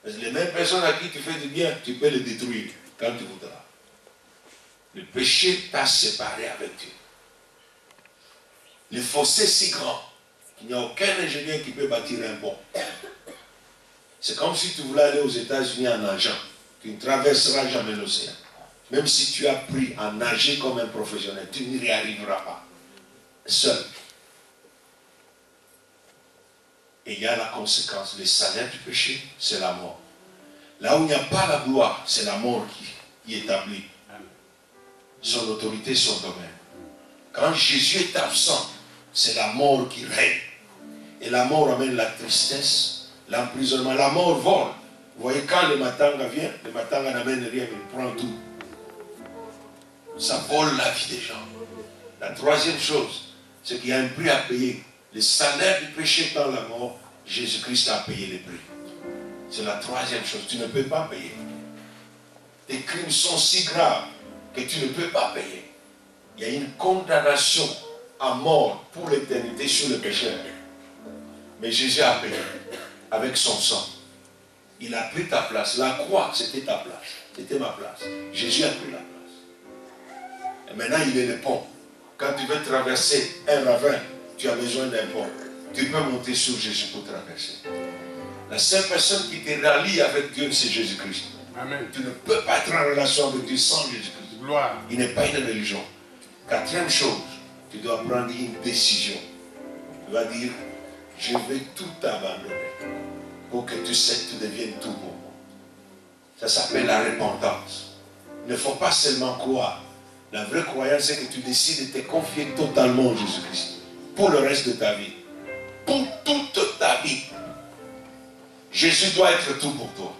S1: Parce que les mêmes personnes à qui tu fais du bien, tu peux les détruire quand tu voudras. Le péché t'a séparé avec Dieu. Le fossé est si grand qu'il n'y a aucun ingénieur qui peut bâtir un pont. C'est comme si tu voulais aller aux États-Unis en nageant. Tu ne traverseras jamais l'océan. Même si tu as appris à nager comme un professionnel, tu n'y arriveras pas. Seul. Et il y a la conséquence. Le salaire du péché, c'est la mort. Là où il n'y a pas la gloire, c'est la mort qui établit son autorité, son domaine. Quand Jésus est absent, c'est la mort qui règne. Et la mort amène la tristesse, l'emprisonnement. La mort vole. Vous voyez, quand le matanga vient, le matanga n'amène rien, il prend tout. Ça vole la vie des gens. La troisième chose, c'est qu'il y a un prix à payer. Le salaire du péché dans la mort, Jésus-Christ a payé le prix. C'est la troisième chose. Tu ne peux pas payer. Tes crimes sont si graves que tu ne peux pas payer. Il y a une condamnation à mort pour l'éternité sur le pécheur. Mais Jésus a payé avec son sang. Il a pris ta place. La croix, c'était ta place. C'était ma place. Jésus a pris la place. Et maintenant, il est le pont. Quand tu veux traverser un ravin, tu as besoin d'un pont. Tu peux monter sur Jésus pour traverser. La seule personne qui te rallie avec Dieu, c'est Jésus-Christ.
S2: Amen.
S1: Tu ne peux pas être en relation avec Dieu sans Jésus-Christ.
S2: Gloire.
S1: Il n'est pas une religion. Quatrième chose, tu dois prendre une décision. Tu vas dire, je vais tout abandonner pour que tu sais que tu deviennes tout pour moi. Ça s'appelle la repentance. Il ne faut pas seulement croire. La vraie croyance, c'est que tu décides de te confier totalement à Jésus-Christ pour le reste de ta vie. Pour toute ta vie. Jésus doit être tout pour toi.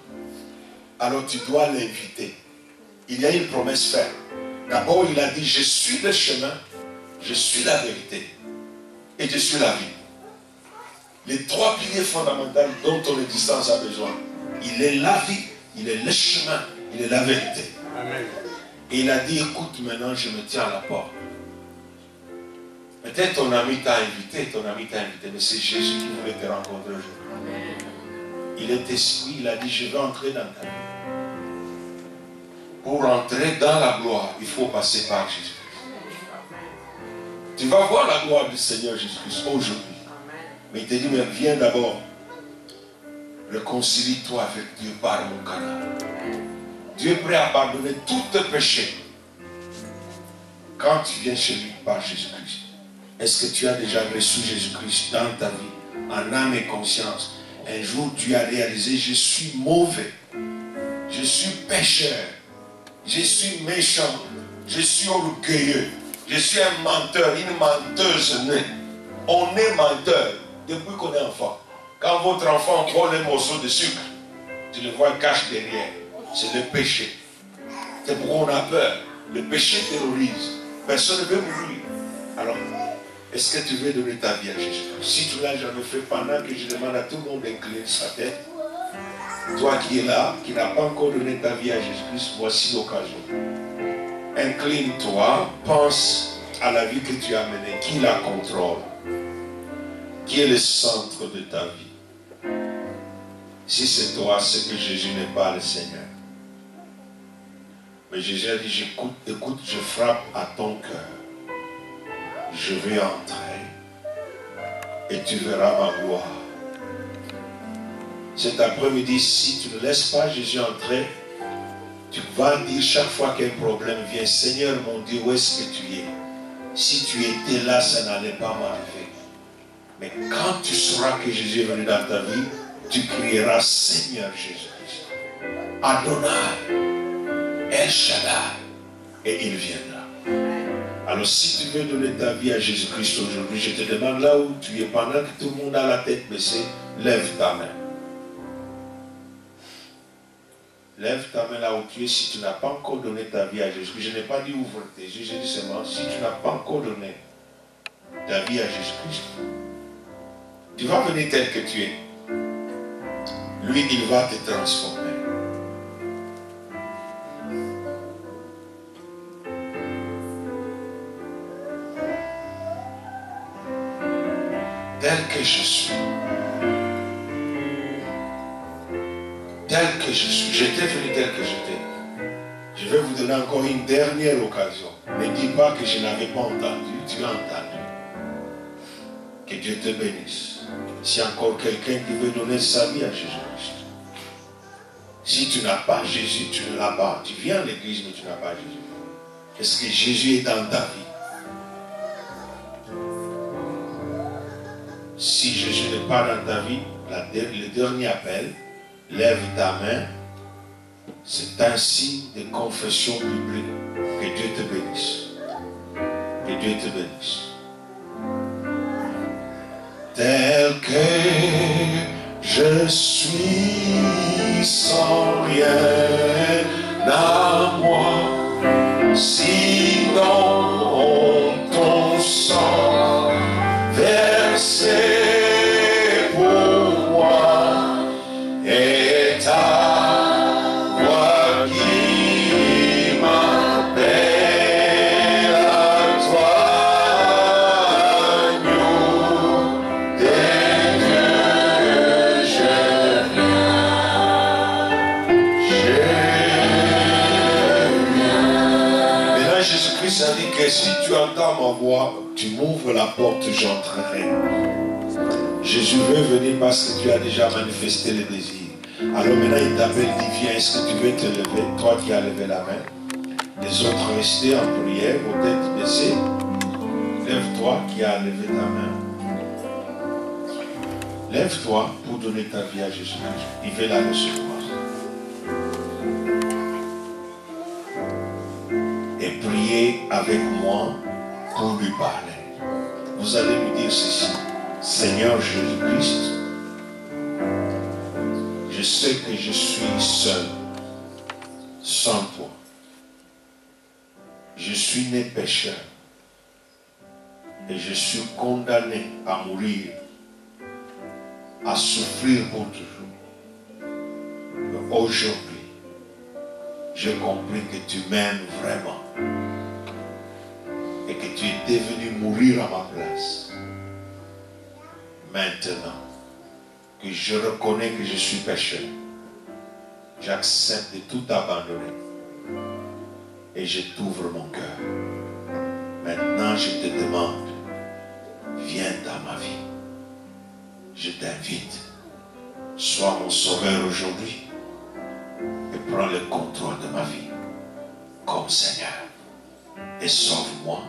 S1: Alors tu dois l'inviter. Il y a une promesse ferme. D'abord, il a dit, je suis le chemin, je suis la vérité et je suis la vie. Les 3 piliers fondamentaux dont ton existence a besoin. Il est la vie, il est le chemin, il est la vérité.
S2: Amen.
S1: Et il a dit, écoute, maintenant je me tiens à la porte. Peut-être ton ami t'a invité, mais c'est Jésus qui voulait te rencontrer aujourd'hui. Il est esprit, il a dit, je vais entrer dans ta vie. Pour entrer dans la gloire, il faut passer par Jésus-Christ. Tu vas voir la gloire du Seigneur Jésus-Christ aujourd'hui. Mais il te dit, mais viens d'abord. Réconcilie-toi avec Dieu par mon canal. Tu es prêt à abandonner tous tes péchés. Quand tu viens chez lui par Jésus-Christ, est-ce que tu as déjà reçu Jésus-Christ dans ta vie, en âme et conscience? Un jour, tu as réalisé, je suis mauvais, je suis pécheur, je suis méchant, je suis orgueilleux, je suis un menteur, une menteuse née. On est menteur depuis qu'on est enfant. Quand votre enfant prend un morceau de sucre, tu le vois cache derrière. C'est le péché. C'est pourquoi on a peur. Le péché terrorise. Personne ne veut mourir. Alors, est-ce que tu veux donner ta vie à Jésus? Si tu l'as jamais fait, pendant que je demande à tout le monde d'incliner sa tête, toi qui es là, qui n'as pas encore donné ta vie à Jésus-Christ, voici l'occasion. Incline-toi, pense à la vie que tu as menée. Qui la contrôle? Qui est le centre de ta vie? Si c'est toi, c'est que Jésus n'est pas le Seigneur. Mais Jésus a dit, j'écoute, écoute, je frappe à ton cœur. Je vais entrer et tu verras ma gloire. Cet après-midi, si tu ne laisses pas Jésus entrer, tu vas dire chaque fois qu'un problème vient, Seigneur mon Dieu, où est-ce que tu es? Si tu étais là, ça n'allait pas m'arriver. Mais quand tu sauras que Jésus est venu dans ta vie, tu crieras Seigneur Jésus-Christ, Adonai, El Shaddai, et il viendra. Alors si tu veux donner ta vie à Jésus-Christ aujourd'hui, je te demande là où tu es, pendant que tout le monde a la tête baissée, lève ta main. Lève ta main là où tu es si tu n'as pas encore donné ta vie à Jésus-Christ. Je n'ai pas dit ouvre tes yeux, j'ai dit seulement si tu n'as pas encore donné ta vie à Jésus-Christ. Tu vas venir tel que tu es. Lui, il va te transformer. Tel que je suis. Tel que je suis. J'étais venu tel que j'étais. Je vais vous donner encore une dernière occasion. Ne dis pas que je n'avais pas entendu. Tu as entendu. Que Dieu te bénisse. S'il y a encore quelqu'un qui veut donner sa vie à Jésus-Christ. Si tu n'as pas Jésus, tu ne l'as pas. Tu viens à l'église, mais tu n'as pas Jésus. Est-ce que Jésus est dans ta vie? Si Jésus n'est pas dans ta vie, le dernier appel, lève ta main. C'est un signe de confession biblique. Que Dieu te bénisse. Que Dieu te bénisse. Tel que je suis sans rien à moi, sinon ton sang versé pour moi est à moi qui m'appelle à toi. Ça dit que si tu entends ma voix, tu m'ouvres la porte, j'entrerai. Jésus veut venir parce que tu as déjà manifesté le désir. Alors maintenant il t'appelle, dit viens, est-ce que tu veux te lever? Toi qui as levé la main. Les autres restés en prière, vos têtes baissées. Lève-toi qui as levé ta main. Lève-toi pour donner ta vie à Jésus-Christ. Il veut la recevoir. Et priez avec moi pour lui parler. Vous allez lui dire ceci. Seigneur Jésus-Christ, je sais que je suis seul, sans toi. Je suis né pécheur et je suis condamné à mourir, à souffrir pour toujours. Mais aujourd'hui, j'ai compris que tu m'aimes vraiment et que tu es devenu mourir à ma place. Maintenant que je reconnais que je suis pécheur, j'accepte de tout abandonner et je t'ouvre mon cœur. Maintenant je te demande, viens dans ma vie. Je t'invite, sois mon sauveur aujourd'hui et Prends le contrôle de ma vie comme Seigneur. Et sauve-moi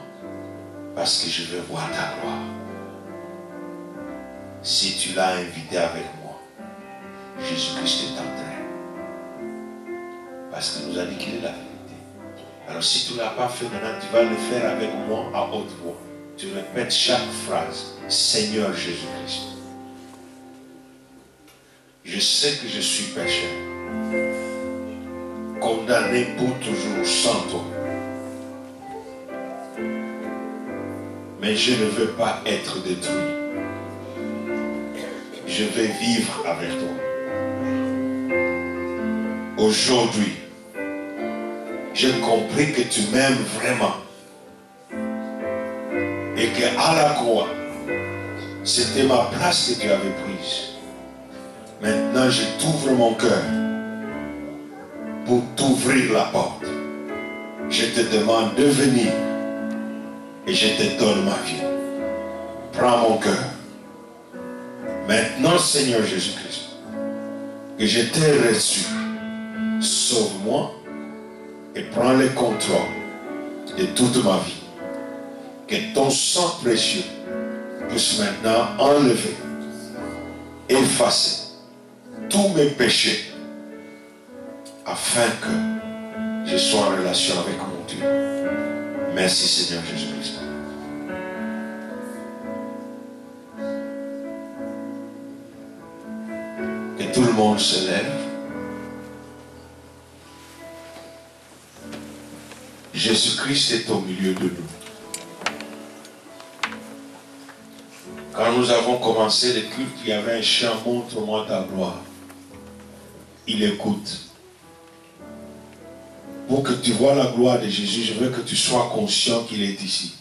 S1: parce que je veux voir ta gloire. Si tu l'as invité avec moi, Jésus-Christ est entré. Parce qu'il nous a dit qu'il est la vérité. Alors si tu ne l'as pas fait maintenant, tu vas le faire avec moi à haute voix. Tu répètes chaque phrase. Seigneur Jésus-Christ, je sais que je suis pécheur, condamné pour toujours sans toi. Mais je ne veux pas être détruit. Je vais vivre avec toi. Aujourd'hui, j'ai compris que tu m'aimes vraiment. Et qu'à la croix, c'était ma place que tu avais prise. Maintenant, je t'ouvre mon cœur pour t'ouvrir la porte. Je te demande de venir et je te donne ma vie. Prends mon cœur. Maintenant, Seigneur Jésus-Christ, que je t'ai reçu, sauve-moi et prends le contrôle de toute ma vie. Que ton sang précieux puisse maintenant enlever, effacer tous mes péchés afin que je sois en relation avec mon Dieu. Merci Seigneur Jésus-Christ. Que tout le monde se lève. Jésus-Christ est au milieu de nous. Quand nous avons commencé le culte, il y avait un chant, montre-moi ta gloire. Il écoute. Pour que tu vois la gloire de Jésus, je veux que tu sois conscient qu'il est ici.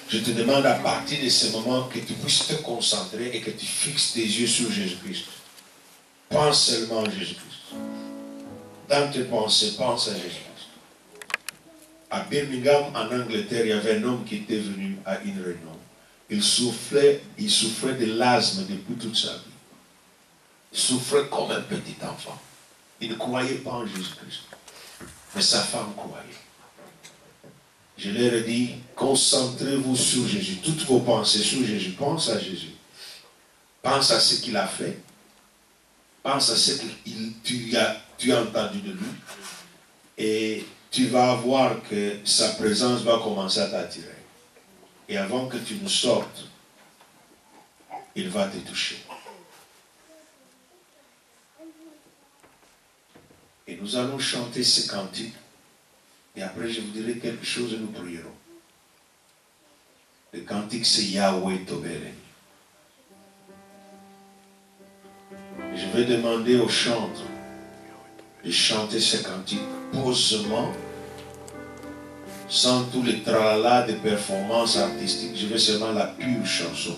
S1: Je te demande à partir de ce moment que tu puisses te concentrer et que tu fixes tes yeux sur Jésus-Christ. Pense seulement à Jésus-Christ. Dans tes pensées, pense à Jésus-Christ. À Birmingham, en Angleterre, il y avait un homme qui était venu à une réunion. Il souffrait de l'asthme depuis toute sa vie. Il souffrait comme un petit enfant. Il ne croyait pas en Jésus-Christ. Mais sa femme croyait. Je leur ai dit, concentrez-vous sur Jésus. Toutes vos pensées sur Jésus. Pense à Jésus. Pense à ce qu'il a fait. Pense à ce que tu as entendu de lui. Et tu vas voir que sa présence va commencer à t'attirer. Et avant que tu ne sortes, il va te toucher. Et nous allons chanter ce cantique. Et après, je vous dirai quelque chose et nous prierons. Le cantique, c'est Yahweh Tobere. Je vais demander aux chantres de chanter ce cantique posément, sans tous les tralala de performances artistiques. Je veux seulement la pure chanson.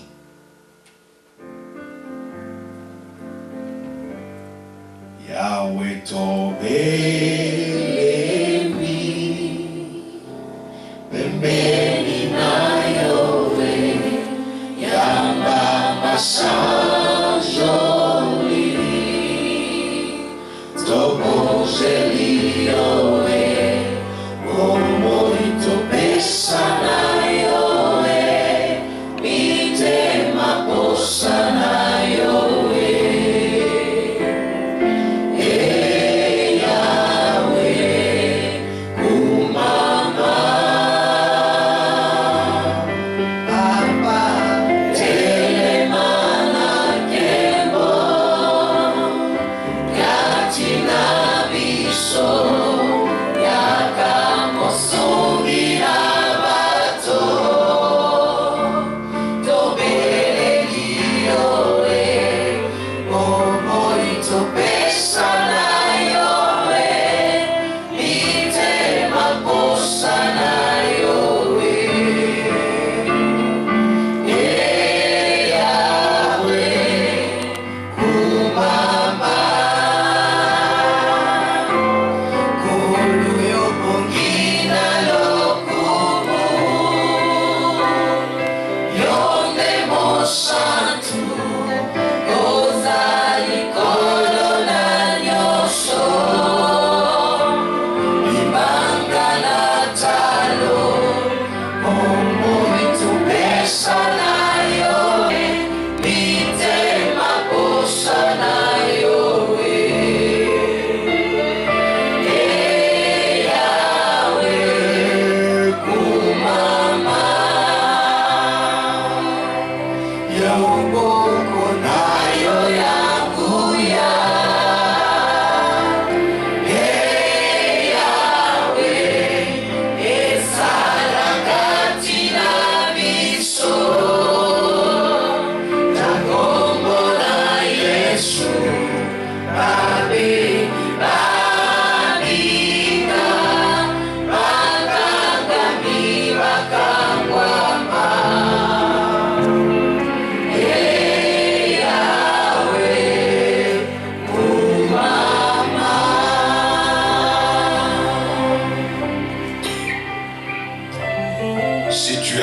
S1: Yahweh Tobelemi, Pembeni na Yahweh, Yamba Masajoli, Tobozeli Yahweh, Omoito Pesana Yahweh, Mitema Posana Yahweh. Yahweh.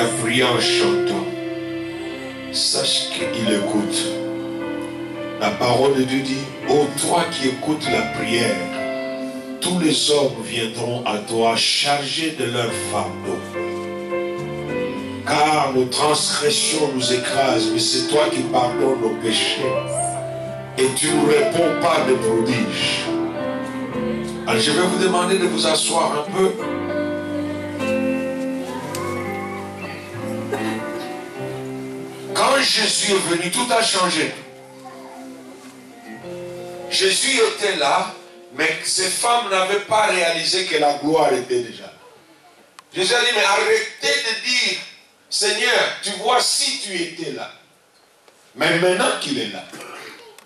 S1: as prié en chantant, sache qu'il écoute. La parole de Dieu dit, ô toi qui écoutes la prière, tous les hommes viendront à toi chargés de leur fardeau. Car nos transgressions nous écrasent, mais c'est toi qui pardonnes nos péchés. Et tu nous réponds par des prodiges. Alors je vais vous demander de vous asseoir un peu. Quand Jésus est venu, tout a changé. Jésus était là, mais ces femmes n'avaient pas réalisé que la gloire était déjà là. Jésus a dit, mais arrêtez de dire, Seigneur, tu vois si tu étais là. Mais maintenant qu'il est là,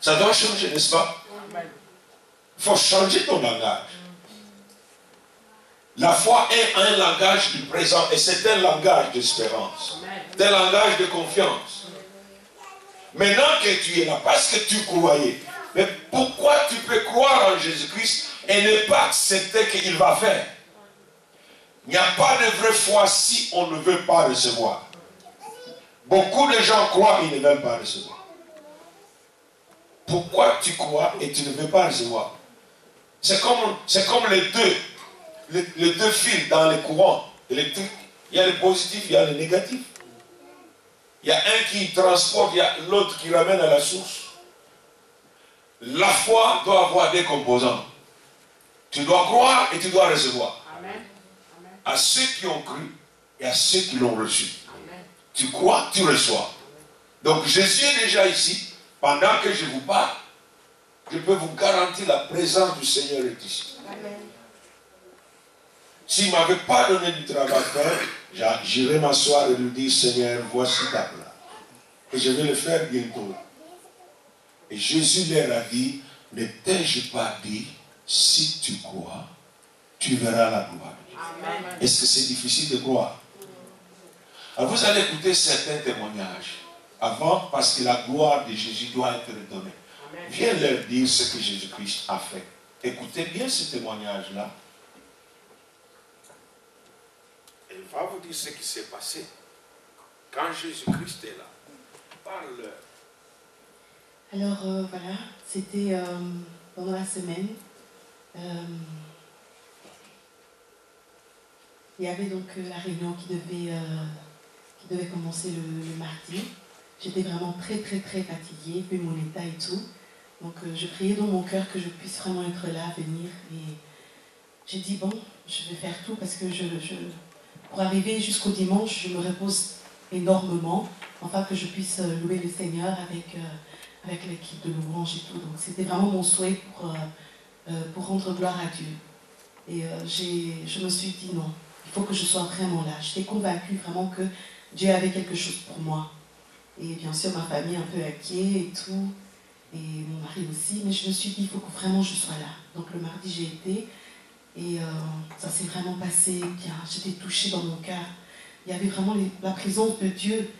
S1: ça doit changer, n'est-ce pas? Il faut changer ton langage. La foi est un langage du présent et c'est un langage d'espérance. C'est un langage de confiance. Maintenant que tu es là, parce que tu croyais, mais pourquoi tu peux croire en Jésus-Christ et ne pas accepter qu'il va faire? Il n'y a pas de vraie foi si on ne veut pas recevoir. Beaucoup de gens croient et ne veulent pas recevoir. Pourquoi tu crois et tu ne veux pas recevoir? C'est comme les deux fils dans les courants électriques. Il y a le positif, il y a le négatif. Il y a un qui transporte, il y a l'autre qui ramène à la source. La foi doit avoir des composants. Tu dois croire et tu dois recevoir. Amen. À ceux qui ont cru et à ceux qui l'ont reçu. Amen. Tu crois, tu reçois. Donc Jésus est déjà ici. Pendant que je vous parle, je peux vous garantir la présence du Seigneur est ici. S'il ne m'avait pas donné du travail à faire, j'irai m'asseoir et lui dire, Seigneur, voici ta place. Et je vais le faire bientôt. Et Jésus leur a dit, ne t'ai-je pas dit, si tu crois, tu verras la gloire. Est-ce que c'est difficile de croire? Alors vous allez écouter certains témoignages. Avant, parce que la gloire de Jésus doit être donnée. Viens leur dire ce que Jésus-Christ a fait. Écoutez bien ce témoignage-là. Il va vous dire ce qui s'est passé quand Jésus-Christ est là. Parle-leur.
S3: Alors voilà, c'était pendant la semaine. Il y avait donc la réunion qui devait commencer le mardi. J'étais vraiment très fatiguée, vu mon état et tout. Donc je priais dans mon cœur que je puisse vraiment être là, venir. Et j'ai dit, bon, je vais faire tout parce que pour arriver jusqu'au dimanche, je me repose énormément, afin que je puisse louer le Seigneur avec l'équipe de louange et tout. Donc c'était vraiment mon souhait pour rendre gloire à Dieu. Et je me suis dit, non, il faut que je sois vraiment là. J'étais convaincue vraiment que Dieu avait quelque chose pour moi. Et bien sûr, ma famille un peu inquiète et tout, et mon mari aussi, mais je me suis dit, il faut que vraiment je sois là. Donc le mardi, j'ai été, et ça s'est vraiment passé bien. J'étais touchée dans mon cœur. Il y avait vraiment la présence de Dieu.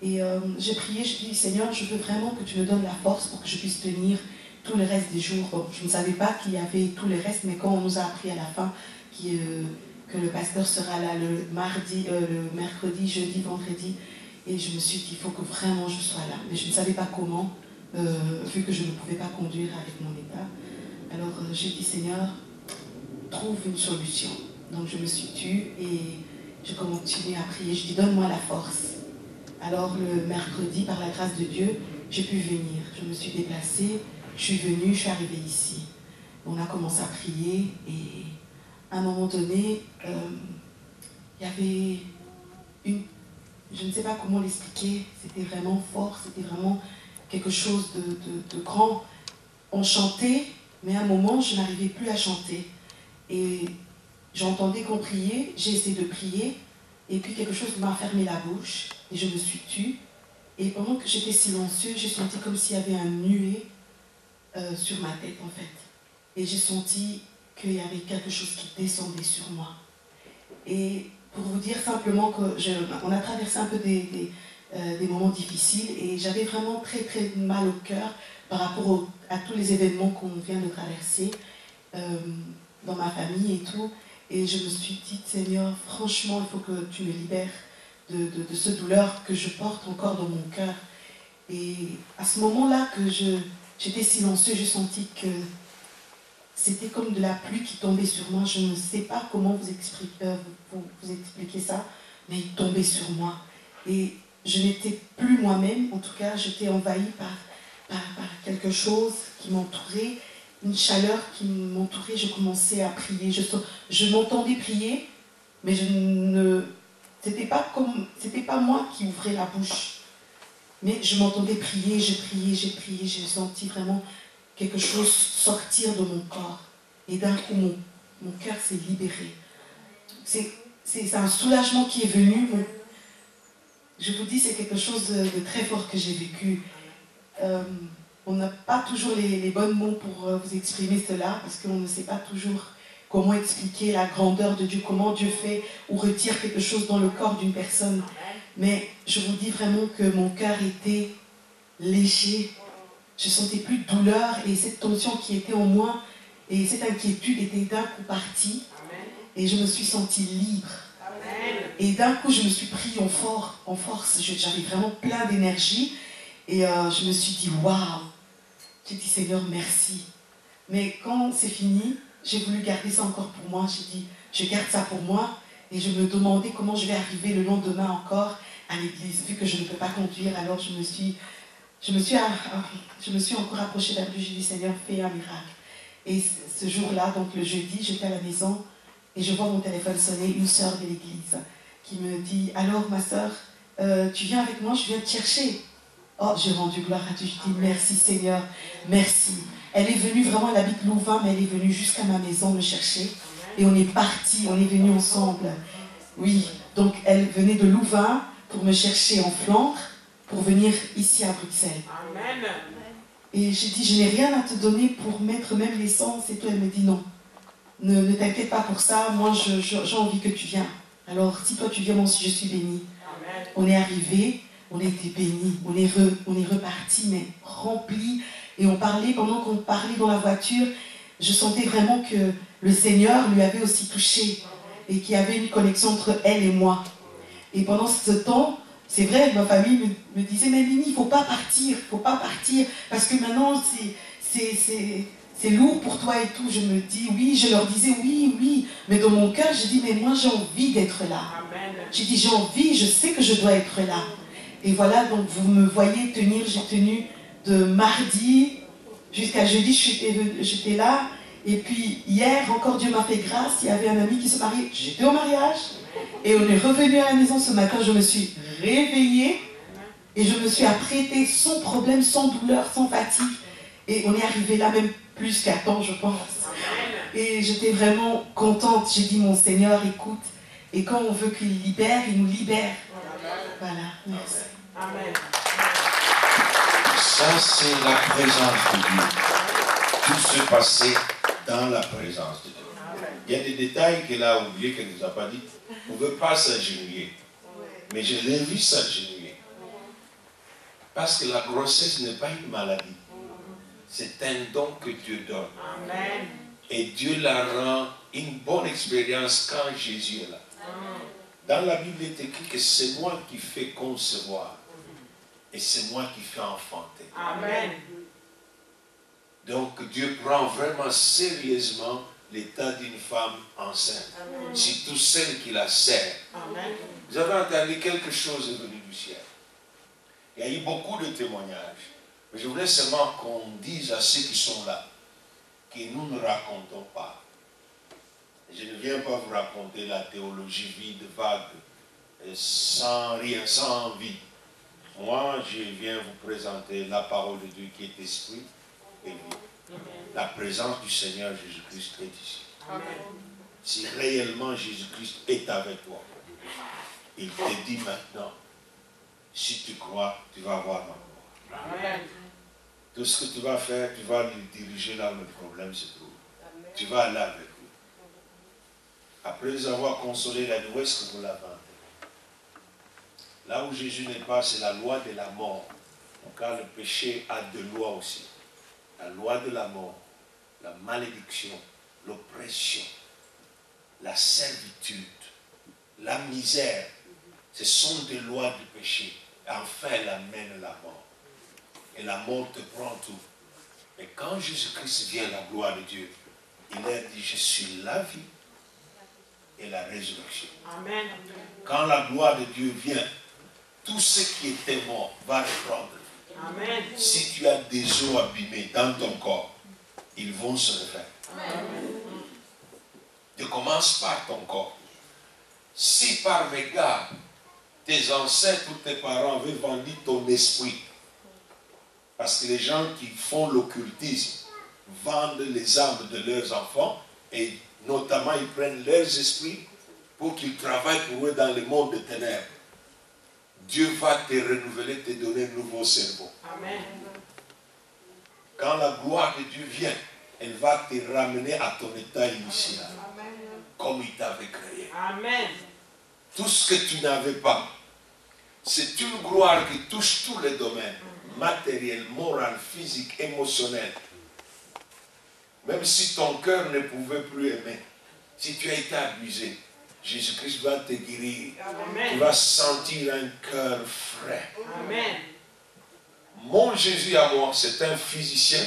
S3: Et j'ai prié, je dis, Seigneur, je veux vraiment que tu me donnes la force pour que je puisse tenir tout le reste des jours. Bon, je ne savais pas qu'il y avait tout le reste, mais quand on nous a appris à la fin que le pasteur sera là le mercredi, jeudi, vendredi, et je me suis dit, il faut que vraiment je sois là. Mais je ne savais pas comment, vu que je ne pouvais pas conduire avec mon état. Alors j'ai dit, Seigneur, trouve une solution. Donc je me suis tue et je continue à prier. Je dis, donne-moi la force. Alors le mercredi, par la grâce de Dieu, j'ai pu venir. Je me suis déplacée, je suis venue, je suis arrivée ici. On a commencé à prier et à un moment donné, il y avait je ne sais pas comment l'expliquer, c'était vraiment fort, c'était vraiment quelque chose de grand. On chantait, mais à un moment, je n'arrivais plus à chanter. Et j'entendais qu'on priait, j'ai essayé de prier, et puis quelque chose m'a fermé la bouche, et je me suis tue. Et pendant que j'étais silencieuse, j'ai senti comme s'il y avait un nuée sur ma tête, en fait. Et j'ai senti qu'il y avait quelque chose qui descendait sur moi. Et pour vous dire simplement qu'on a traversé un peu des moments difficiles, et j'avais vraiment très mal au cœur par rapport à tous les événements qu'on vient de traverser dans ma famille et tout. Et je me suis dit, Seigneur, franchement, il faut que tu me libères de ce douleur que je porte encore dans mon cœur. Et à ce moment-là que j'étais silencieuse, j'ai senti que c'était comme de la pluie qui tombait sur moi. Je ne sais pas comment vous expliquer ça, mais il tombait sur moi. Et je n'étais plus moi-même, en tout cas, j'étais envahie par quelque chose qui m'entourait, une chaleur qui m'entourait. Je commençais à prier. Je m'entendais prier, mais c'était pas moi qui ouvrais la bouche. Mais je m'entendais prier, j'ai prié, j'ai senti vraiment quelque chose sortir de mon corps. Et d'un coup, mon cœur s'est libéré. C'est un soulagement qui est venu. Je vous dis, c'est quelque chose de très fort que j'ai vécu. On n'a pas toujours les bons mots pour vous exprimer cela, parce qu'on ne sait pas toujours comment expliquer la grandeur de Dieu, comment Dieu fait ou retire quelque chose dans le corps d'une personne. Mais je vous dis vraiment que mon cœur était léger. Je ne sentais plus de douleur et cette tension qui était en moi et cette inquiétude était d'un coup partie. Et je me suis sentie libre. Et d'un coup, je me suis pris en force. J'avais vraiment plein d'énergie. Et je me suis dit, waouh! J'ai dit, Seigneur, merci. Mais quand c'est fini, j'ai voulu garder ça encore pour moi. J'ai dit, je garde ça pour moi. Et je me demandais comment je vais arriver le lendemain encore à l'église. Vu que je ne peux pas conduire, alors je me suis encore approchée d'Abdou. J'ai dit, Seigneur, fais un miracle. Et ce jour-là, donc le jeudi, j'étais à la maison et je vois mon téléphone sonner, une sœur de l'église qui me dit, alors ma sœur, tu viens avec moi, je viens te chercher. Oh, j'ai rendu gloire à Dieu. Je dis, merci Seigneur, merci. Elle est venue, vraiment, elle habite Louvain, mais elle est venue jusqu'à ma maison me chercher. Et on est partis, on est venus ensemble. Oui, donc elle venait de Louvain pour me chercher en Flandre, pour venir ici à Bruxelles.
S2: Amen.
S3: Et j'ai dit, je n'ai rien à te donner pour mettre même l'essence. Et toi, elle me dit, non, ne t'inquiète pas pour ça, moi j'ai envie que tu viennes. Alors si toi tu viens, moi aussi je suis bénie.
S2: Amen.
S3: On est arrivé, on a été bénis, on est reparti, mais rempli. Et on parlait, pendant qu'on parlait dans la voiture, je sentais vraiment que le Seigneur lui avait aussi touché et qu'il y avait une connexion entre elle et moi. Et pendant ce temps, c'est vrai, ma famille me disait, mais Lini, il ne faut pas partir, parce que maintenant c'est lourd pour toi et tout. Je me dis oui, je leur disais oui, mais dans mon cœur, je dis, mais moi j'ai envie d'être là. J'ai dit, j'ai envie, je sais que je dois être là. Et voilà, donc vous me voyez tenir, j'ai tenu de mardi jusqu'à jeudi, j'étais là. Et puis hier, encore Dieu m'a fait grâce, il y avait un ami qui se mariait, j'étais au mariage. Et on est revenu à la maison ce matin, je me suis réveillée et je me suis apprêtée sans problème, sans douleur, sans fatigue. Et on est arrivé là même plus qu'à temps, je pense. Et j'étais vraiment contente. J'ai dit, mon Seigneur, écoute. Et quand on veut qu'il libère, il nous libère. Voilà, merci.
S2: Amen.
S1: Ça, c'est la présence de Dieu. Tout se passait dans la présence de Dieu. Il y a des détails qu'elle a oubliés, qu'elle ne nous a pas dit. On ne veut pas s'agenouiller. Mais je l'ai vu s'agenouiller. Parce que la grossesse n'est pas une maladie. C'est un don que Dieu donne.
S2: Amen.
S1: Et Dieu la rend une bonne expérience quand Jésus est là. Dans la Bible, il est écrit que c'est moi qui fais concevoir. Et c'est moi qui fais enfanter.
S2: Amen.
S1: Donc Dieu prend vraiment sérieusement l'état d'une femme enceinte. Surtout celle qui la sert.
S2: Amen.
S1: Vous avez entendu quelque chose est venu du ciel. Il y a eu beaucoup de témoignages. Mais je voulais seulement qu'on dise à ceux qui sont là que nous ne racontons pas. Je ne viens pas vous raconter la théologie vide, vague, sans rien, sans envie. Moi, je viens vous présenter la parole de Dieu qui est esprit et vie. La présence du Seigneur Jésus-Christ est ici.
S2: Amen.
S1: Si réellement Jésus-Christ est avec toi, il te dit maintenant, si tu crois, tu vas avoir ma gloire.
S2: Amen.
S1: Tout ce que tu vas faire, tu vas le diriger là où le problème se trouve. Tu vas aller avec lui. Après avoir consolé la où est-ce que vous l'avez enterré? Là où Jésus n'est pas, c'est la loi de la mort. Car le péché a deux lois aussi. La loi de la mort, la malédiction, l'oppression, la servitude, la misère Ce sont des lois du péché. Enfin, elle amène la mort. Et la mort te prend tout. Mais quand Jésus-Christ vient, la gloire de Dieu, il a dit, je suis la vie et la résurrection.
S2: Amen.
S1: Quand la gloire de Dieu vient, tout ce qui était mort va reprendre.
S2: Amen.
S1: Si tu as des os abîmés dans ton corps, ils vont se refaire. Tu commences par ton corps. Si par mégarde, tes ancêtres ou tes parents avaient vendu ton esprit, parce que les gens qui font l'occultisme vendent les âmes de leurs enfants et notamment ils prennent leurs esprits pour qu'ils travaillent pour eux dans le monde des ténèbres. Dieu va te renouveler, te donner un nouveau cerveau.
S2: Amen.
S1: Quand la gloire de Dieu vient, elle va te ramener à ton état initial, comme il t'avait créé.
S2: Amen.
S1: Tout ce que tu n'avais pas, c'est une gloire qui touche tous les domaines, matériel, moral, physique, émotionnel. Même si ton cœur ne pouvait plus aimer, si tu as été abusé, Jésus-Christ va te guérir.
S2: Amen.
S1: Tu vas sentir un cœur frais.
S2: Amen.
S1: Mon Jésus à moi, c'est un physicien,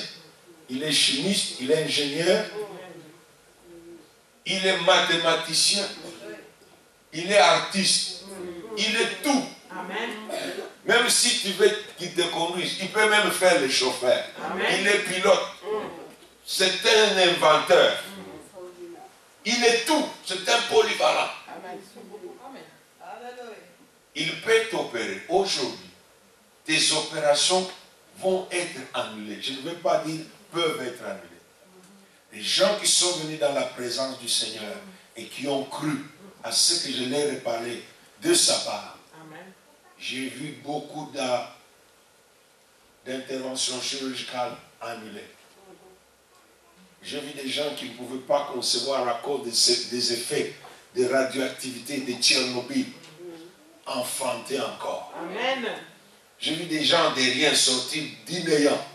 S1: il est chimiste, il est ingénieur, il est mathématicien, il est artiste, il est tout.
S2: Amen.
S1: Même si tu veux qu'il te conduise, il peut même faire le chauffeur.
S2: Amen.
S1: Il est pilote. C'est un inventeur. Il est tout. C'est un polyvalent. Il peut t'opérer. Aujourd'hui, tes opérations vont être annulées. Je ne veux pas dire peuvent être annulées. Les gens qui sont venus dans la présence du Seigneur et qui ont cru à ce que je leur ai parlé de sa part, j'ai vu beaucoup d'interventions chirurgicales annulées. J'ai vu des gens qui ne pouvaient pas concevoir à cause des effets de radioactivité de Tchernobyl enfanter encore.
S2: Amen.
S1: J'ai vu des gens de rien sortir d'inayant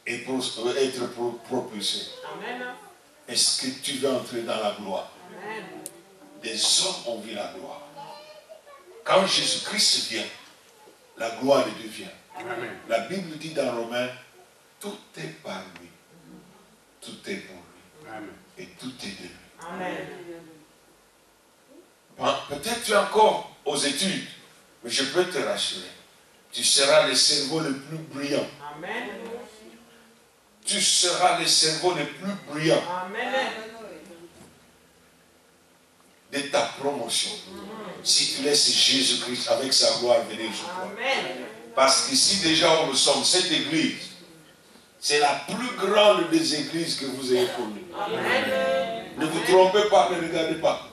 S1: et être propulsés.
S2: Amen.
S1: Est-ce que tu veux entrer dans la gloire?
S2: Amen.
S1: Des hommes ont vu la gloire. Quand Jésus-Christ vient, la gloire de Dieu vient.
S2: Amen.
S1: La Bible dit dans Romains, tout est par lui. Tout est pour lui.
S2: Amen.
S1: Et tout est de lui.
S2: Amen.
S1: Bon, peut-être tu es encore aux études, mais je peux te rassurer. Tu seras le cerveau le plus brillant.
S2: Amen.
S1: Tu seras le cerveau le plus brillant
S2: Amen.
S1: de ta promotion. Si tu laisses Jésus-Christ avec sa gloire venir sur toi.
S2: Amen.
S1: Parce qu'ici déjà où nous sommes, cette église, c'est la plus grande des églises que vous ayez connues.
S2: Amen.
S1: Ne vous trompez pas, ne regardez pas.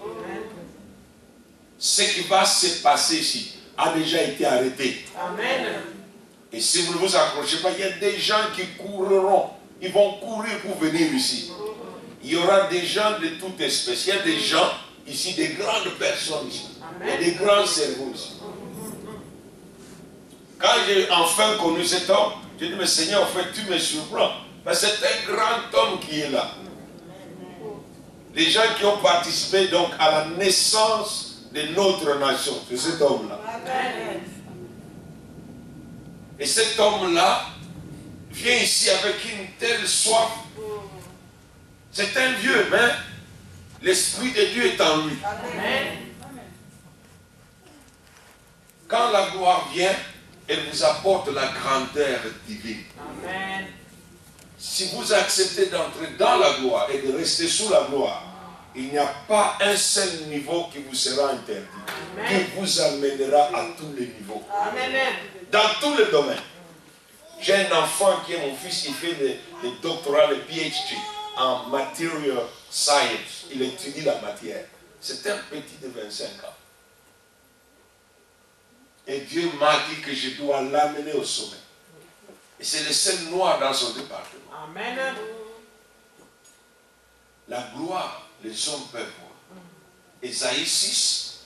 S1: Ce qui va se passer ici a déjà été arrêté.
S2: Amen.
S1: Et si vous ne vous accrochez pas, il y a des gens qui courront. Ils vont courir pour venir ici. Il y aura des gens de toute espèce. Il y a des gens ici, des grandes personnes ici. Il y a des grands cerveaux ici. Quand j'ai enfin connu cet homme, j'ai dit, mais Seigneur, en fait, tu me surprends. Parce que c'est un grand homme qui est là. Les gens qui ont participé donc à la naissance de notre nation, c'est cet homme-là. Et cet homme-là vient ici avec une telle soif. C'est un vieux, mais l'Esprit de Dieu est en lui. Quand la gloire vient, elle vous apporte la grandeur divine.
S2: Amen.
S1: Si vous acceptez d'entrer dans la gloire et de rester sous la gloire, il n'y a pas un seul niveau qui vous sera interdit, qui vous amènera à tous les niveaux.
S2: Amen.
S1: Dans tous les domaines. J'ai un enfant qui est mon fils, il fait le doctorat, le PhD en Material Science. Il étudie la matière. C'est un petit de 25 ans. Et Dieu m'a dit que je dois l'amener au sommet. Et c'est le seul noir dans son département.
S2: Amen.
S1: La gloire, les hommes peuvent voir. Ésaïe 6,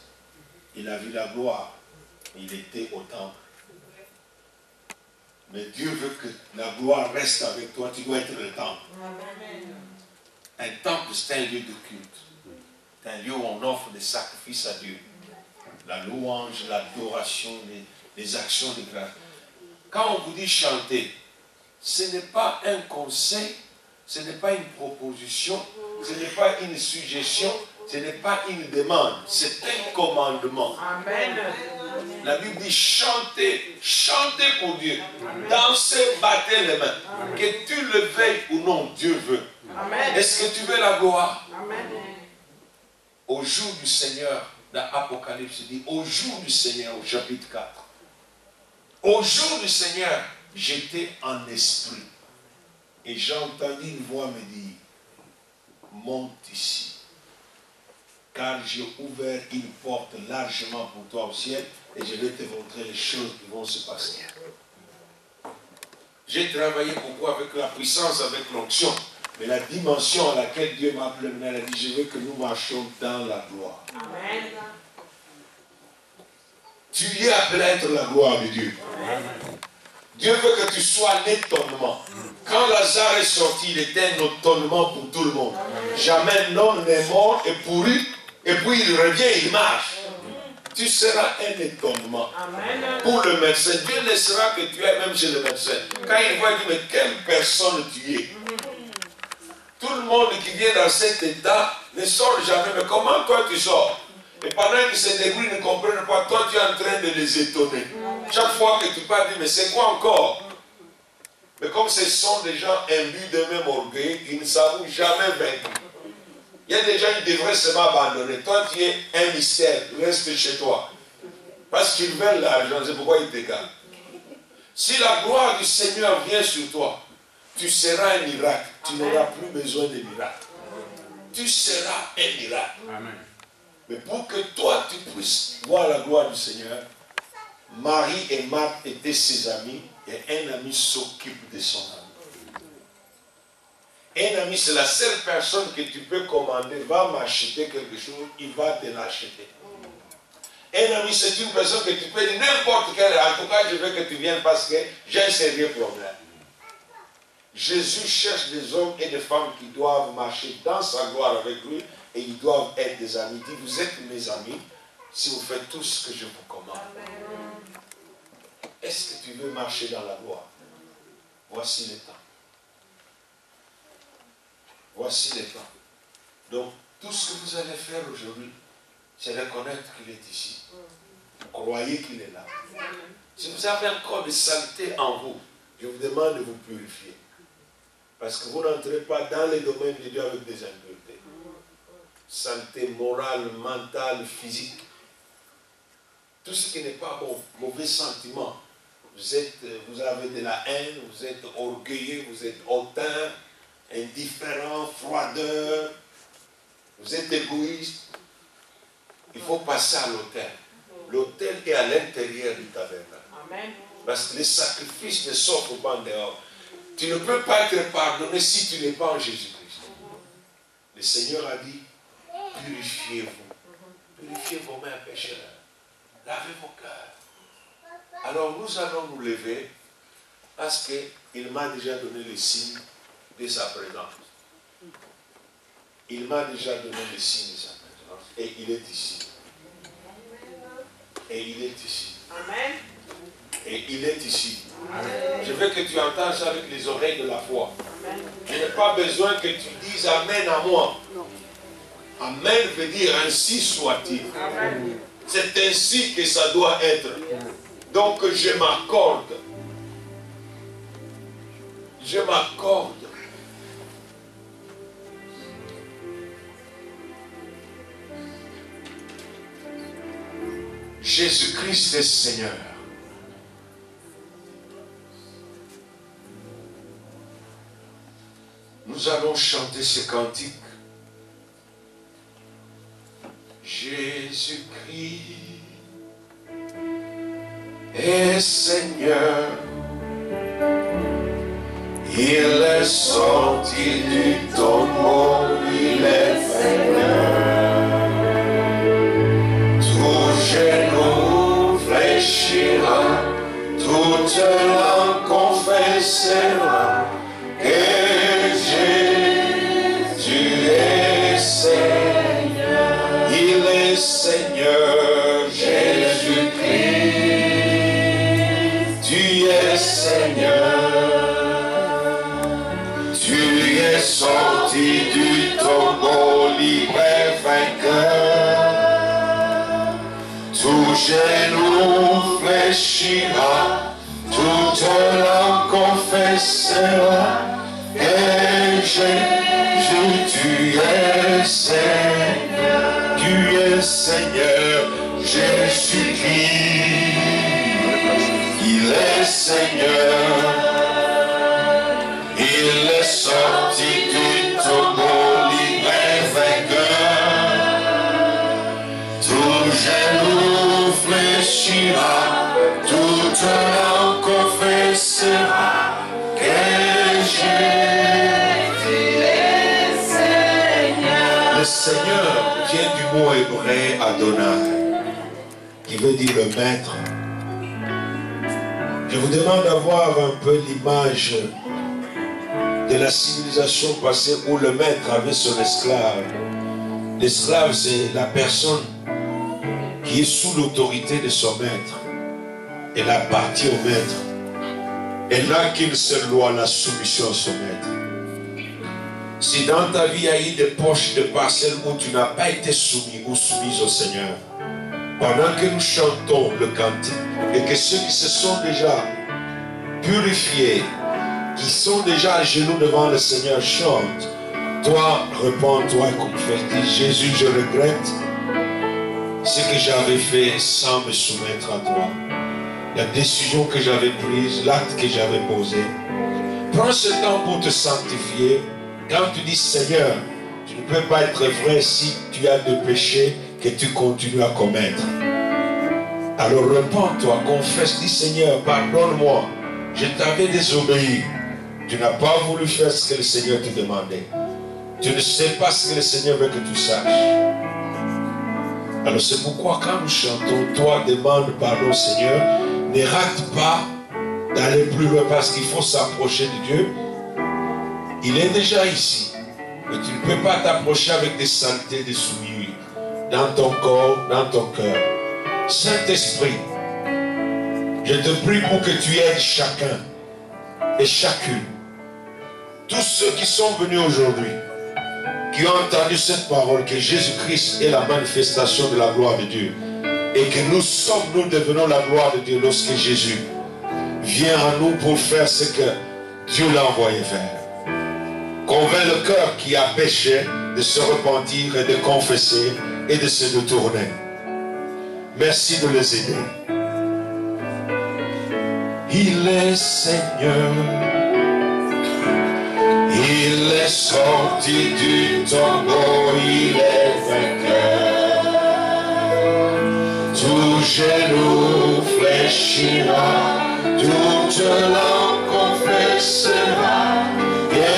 S1: il a vu la gloire. Il était au temple. Mais Dieu veut que la gloire reste avec toi. Tu dois être le temple. Un temple, c'est un lieu de culte. C'est un lieu où on offre des sacrifices à Dieu. la louange, l'adoration, les actions de grâce. Quand on vous dit chanter, ce n'est pas un conseil, ce n'est pas une proposition, ce n'est pas une suggestion, ce n'est pas une demande, c'est un commandement.
S2: Amen.
S1: La Bible dit chantez, chantez pour Dieu, dansez, battez les mains. Que tu le veuilles ou non, Dieu veut.
S2: Amen.
S1: Est-ce que tu veux la gloire?
S2: Amen.
S1: Au jour du Seigneur, dans Apocalypse dit, au jour du Seigneur, au chapitre 4, au jour du Seigneur, j'étais en esprit. Et j'ai entendu une voix me dire, monte ici. Car j'ai ouvert une porte largement pour toi au ciel et je vais te montrer les choses qui vont se passer. J'ai travaillé beaucoup avec la puissance, avec l'onction. Mais la dimension à laquelle Dieu m'a appelé, elle a dit, je veux que nous marchions dans la gloire.
S2: Amen.
S1: Tu y es appelé à être la gloire de Dieu.
S2: Amen.
S1: Dieu veut que tu sois l'étonnement. Quand Lazare est sorti, il était un étonnement pour tout le monde. Jamais l'homme n'est mort et pourri, et puis il revient, il marche. Tu seras un étonnement.
S2: Amen.
S1: Pour le médecin, Dieu laissera que tu es même chez le médecin. Quand il voit, il dit, mais quelle personne tu es. Tout le monde qui vient dans cet état ne sort jamais. Mais comment toi tu sors? Et pendant qu'ils se débrouillent, ils ne comprennent pas. Toi tu es en train de les étonner. Chaque fois que tu parles, dis, mais c'est quoi encore? Mais comme ce sont des gens imbus d'eux-mêmes orgueil, ils ne savent jamais vaincre. Il y a des gens qui devraient se m'abandonner. Toi tu es un mystère, reste chez toi. Parce qu'ils veulent l'argent, c'est pourquoi ils te gardent. Si la gloire du Seigneur vient sur toi, tu seras un miracle. Tu n'auras plus besoin de miracles. Tu seras un miracle.
S4: Amen.
S1: Mais pour que toi, tu puisses voir la gloire du Seigneur, Marie et Marthe étaient ses amis et un ami s'occupe de son ami. Un ami, c'est la seule personne que tu peux commander, va m'acheter quelque chose, il va te l'acheter. Un ami, c'est une personne que tu peux dire n'importe quelle, en tout cas, je veux que tu viennes parce que j'ai un sérieux problème. Jésus cherche des hommes et des femmes qui doivent marcher dans sa gloire avec lui et ils doivent être des amis. Il dit, vous êtes mes amis si vous faites tout ce que je vous commande. Est-ce que tu veux marcher dans la gloire? Voici le temps. Voici le temps. Donc, tout ce que vous allez faire aujourd'hui, c'est reconnaître qu'il est ici. Croyez qu'il est là. Si vous avez encore des saletés en vous, je vous demande de vous purifier. Parce que vous n'entrez pas dans les domaines de Dieu avec des impuretés. Santé morale, mentale, physique. Tout ce qui n'est pas bon, mauvais sentiments. Vous avez de la haine, vous êtes orgueilleux, vous êtes hautain, indifférent, froideur. Vous êtes égoïste. Il faut passer à l'autel. L'autel est à l'intérieur du tabernacle. Parce que les sacrifices ne s'offrent pas en dehors. Tu ne peux pas être pardonné si tu n'es pas en Jésus-Christ. Le Seigneur a dit, purifiez-vous. Purifiez vos mains pécheurs. Lavez vos cœurs. Alors nous allons nous lever parce qu'il m'a déjà donné le signe de sa présence. Il m'a déjà donné le signe de sa présence. Et il est ici. Et il est ici.
S2: Amen.
S1: Et il est ici. Je veux que tu entends ça avec les oreilles de la foi. Je n'ai pas besoin que tu dises Amen à moi. Amen veut dire ainsi soit-il. C'est ainsi que ça doit être. Donc je m'accorde. Je m'accorde. Jésus-Christ est Seigneur. Nous allons chanter ce cantique. Jésus-Christ est Seigneur. Il est sorti du tombeau, il est Seigneur. Tout genou fléchira, toute langue confessera que Jésus est Seigneur. Il est Seigneur. genou fléchira, toute langue confessera que Jésus, tu es Seigneur. Tu es Seigneur, Jésus-Christ. Il est Seigneur. Il est sorti du tombeau, libre et vainqueur. Tout genou fléchira, toute langue confessera que Jésus est Seigneur. Le Seigneur vient du mot hébreu Adonai, qui veut dire le maître. Je vous demande d'avoir un peu l'image de la civilisation passée où le maître avait son esclave. L'esclave, c'est la personne qui est sous l'autorité de son maître. Elle appartient au maître. Elle n'a qu'une seule loi, la soumission à son maître. Si dans ta vie il y a eu des poches de parcelles où tu n'as pas été soumis ou soumise au Seigneur, pendant que nous chantons le cantique, et que ceux qui se sont déjà purifiés, qui sont déjà à genoux devant le Seigneur chantent, toi, réponds-toi et confesse, dis Jésus, je regrette ce que j'avais fait sans me soumettre à toi. La décision que j'avais prise, l'acte que j'avais posé. Prends ce temps pour te sanctifier. Quand tu dis Seigneur, tu ne peux pas être vrai si tu as des péchés que tu continues à commettre. Alors repens-toi, confesse, dis Seigneur, pardonne-moi, je t'avais désobéi. Tu n'as pas voulu faire ce que le Seigneur te demandait. Tu ne sais pas ce que le Seigneur veut que tu saches. Alors c'est pourquoi quand nous chantons, toi demande pardon Seigneur, ne rate pas d'aller plus loin parce qu'il faut s'approcher de Dieu. Il est déjà ici. Mais tu ne peux pas t'approcher avec des saletés, des souillures dans ton corps, dans ton cœur. Saint-Esprit, je te prie pour que tu aides chacun et chacune. Tous ceux qui sont venus aujourd'hui, qui ont entendu cette parole, que Jésus-Christ est la manifestation de la gloire de Dieu. Et que nous devenons la gloire de Dieu lorsque Jésus vient à nous pour faire ce que Dieu l'a envoyé faire. Convainc le cœur qui a péché de se repentir et de confesser et de se détourner. Merci de les aider. Il est Seigneur. Il est sorti du tombeau, il est vainqueur. Tout genou fléchira, toute langue confessera que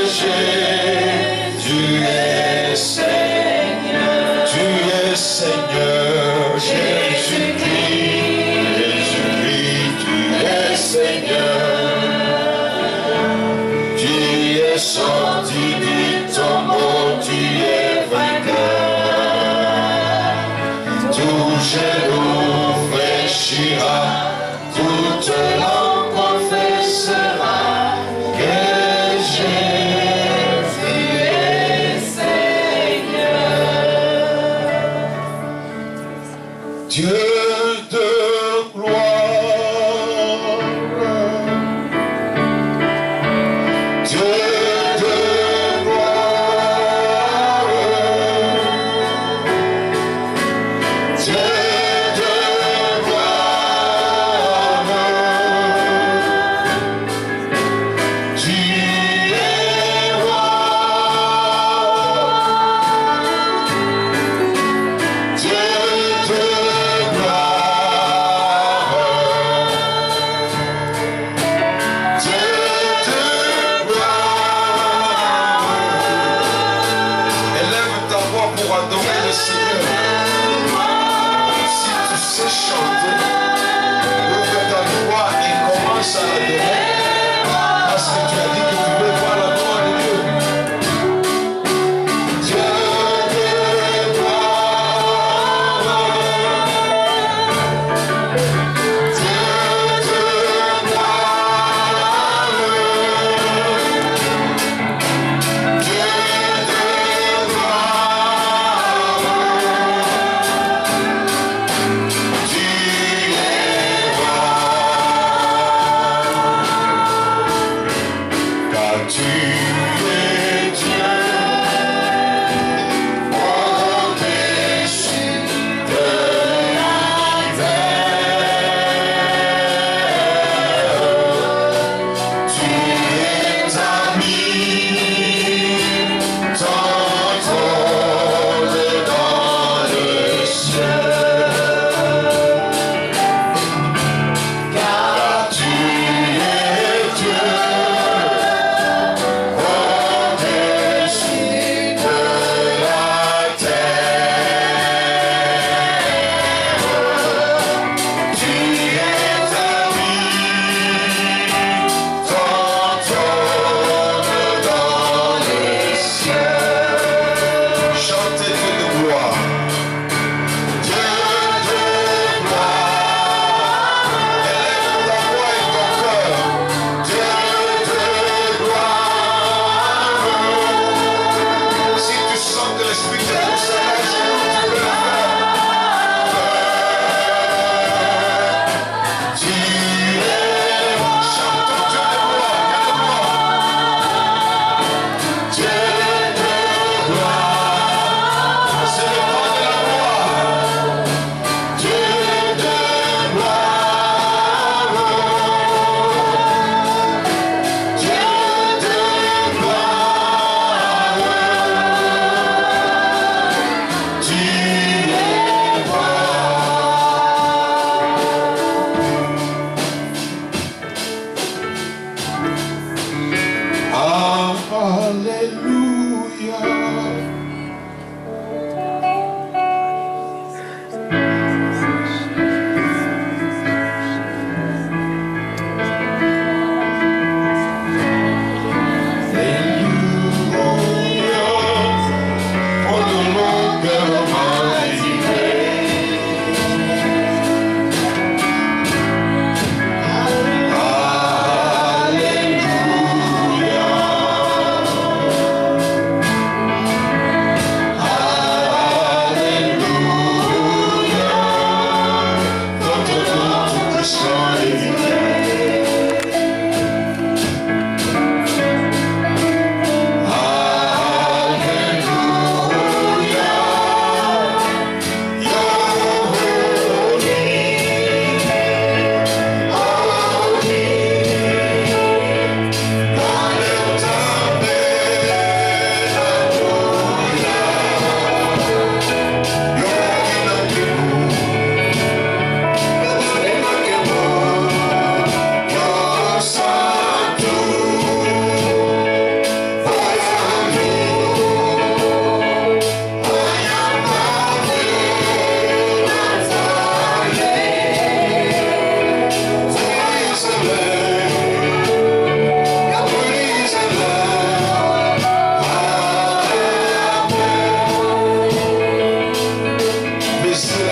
S1: Jésus est Seigneur. Tu es Seigneur, Jésus-Christ. Jésus-Christ, tu es Seigneur. Sorti du tombeau, tu es vainqueur. Tout genou fléchira, toute langue confessera que Jésus est Seigneur. Dieu de gloire, Dieu de gloire.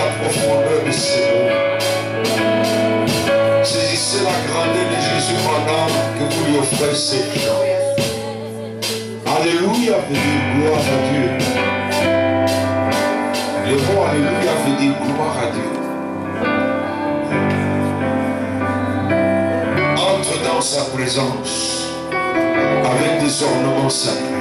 S1: la profondeur de ses mots. Saisissez la grandeur de Jésus pendant que vous lui offrez ces chants. Alléluia veut dire gloire à Dieu. Le mot Alléluia veut dire gloire à Dieu. Entre dans sa présence avec des ornements sacrés.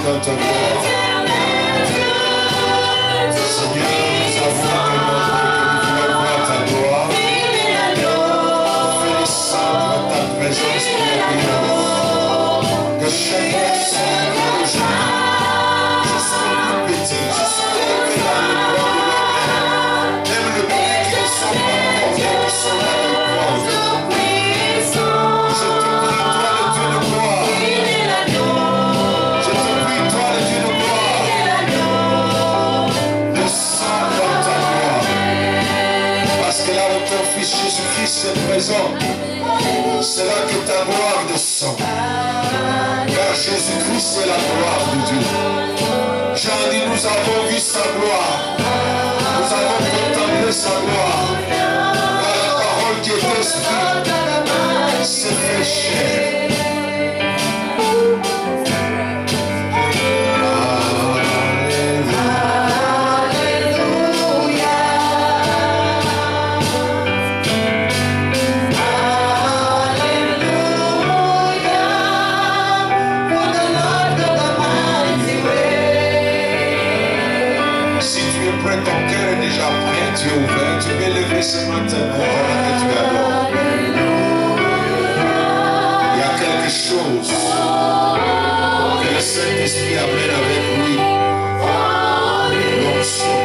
S1: Dans ta gloire. Seigneur, nous avons demandé que nous voulons voir ta gloire. Fais descendre ta présence pour nous. Que chaque personne aujourd'hui, je sens le petit, je sens le dans le bord de l'homme. Même le petit qui ne sont pas confiants, qui sont dans le gloire. Je te prie, toi le Dieu de gloire. Jésus-Christ est présent, c'est là que ta gloire descend. Car Jésus-Christ est la gloire de Dieu. Jean dit, nous avons vu sa gloire, nous avons contemplé sa gloire. Car la parole qui est esprit s'est fait chair. Tu es ouvert, tu peux lever ce matin pour que tu adores. Il y a quelque chose que le Saint-Esprit amène avec lui. L'onction.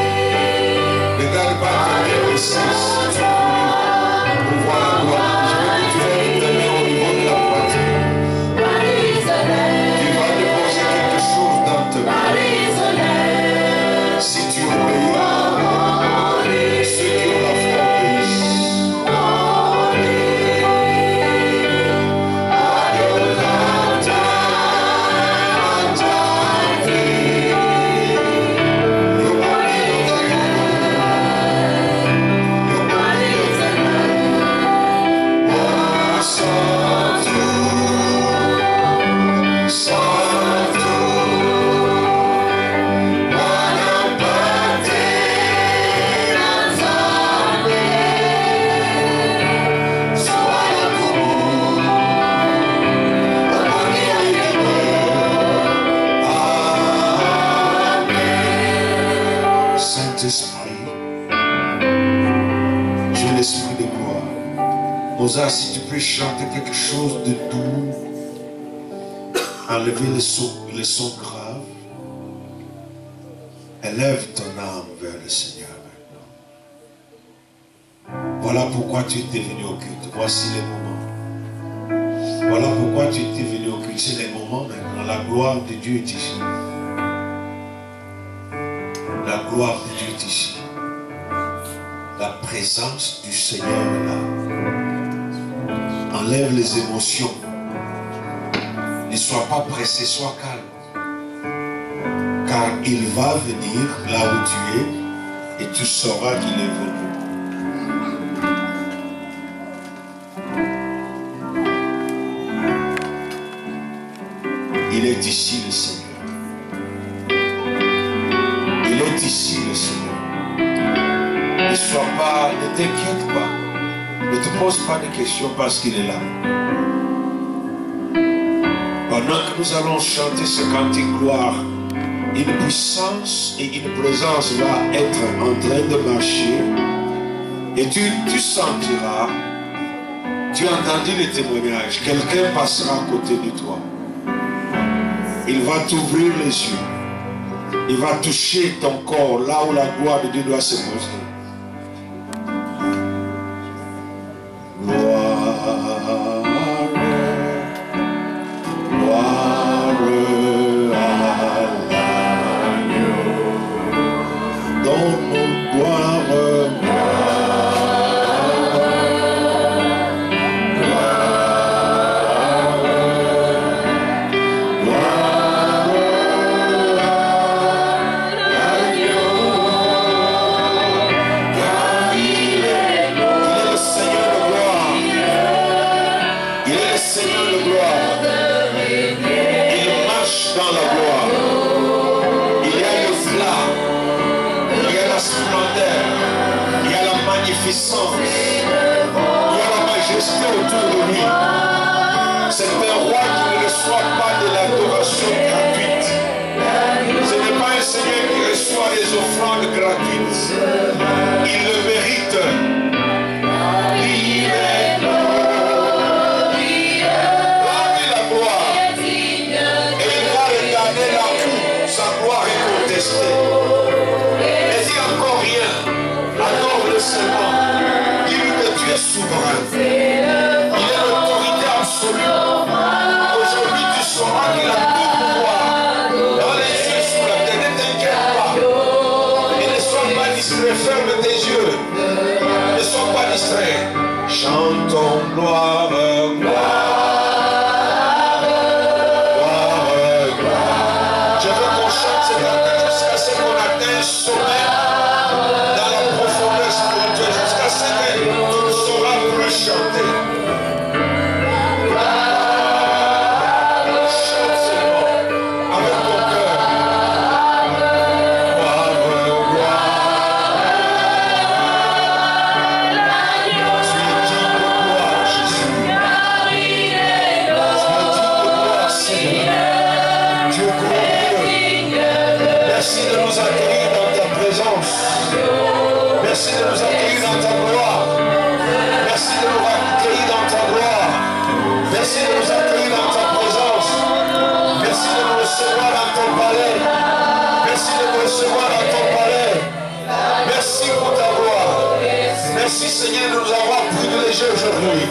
S1: Regarde pas quelqu'un ici, si tu es venu pour voir la gloire. Je veux que tu lèves ta main au niveau de la poitrine. Tu vas déposer quelque chose dans ta main. Si tu obéis, ceux qui ont la foi obéissent. Mozart, si tu peux chanter quelque chose de doux, enlever les sons graves, élève ton âme vers le Seigneur maintenant. Voilà pourquoi tu étais venu au culte. Voici les moments. Voilà pourquoi tu étais venu au culte. C'est les moments maintenant. La gloire de Dieu est ici. La gloire de Dieu est ici. La présence du Seigneur est là. Enlève les émotions. Ne sois pas pressé, sois calme. Car il va venir là où tu es et tu sauras qu'il est venu. Il est ici le Seigneur. Il est ici le Seigneur. Ne sois pas, ne t'inquiète pas. Ne te te pose pas de questions parce qu'il est là. Pendant que nous allons chanter ce cantique gloire, une puissance et une présence va être en train de marcher. Et tu sentiras, tu as entendu les témoignages, quelqu'un passera à côté de toi. Il va t'ouvrir les yeux. Il va toucher ton corps là où la gloire de Dieu doit se poser. Chantons gloire, gloire, gloire, gloire. Je veux qu'on chante cette cantique jusqu'à ce qu'on atteigne un sommet dans la profondeur spirituelle, jusqu'à ce que tu ne sauras plus chanter. Chante seulement avec ton cœur. Gloire, gloire. Merci de nous accueillir dans ta présence. Merci de nous accueillir dans ta gloire. Merci de nous accueillir dans ta gloire. Merci de nous accueillir dans ta présence. Merci de nous recevoir dans ton palais. Merci de nous recevoir dans ton palais. Merci pour ta gloire. Merci Seigneur de nous avoir privilégiés aujourd'hui.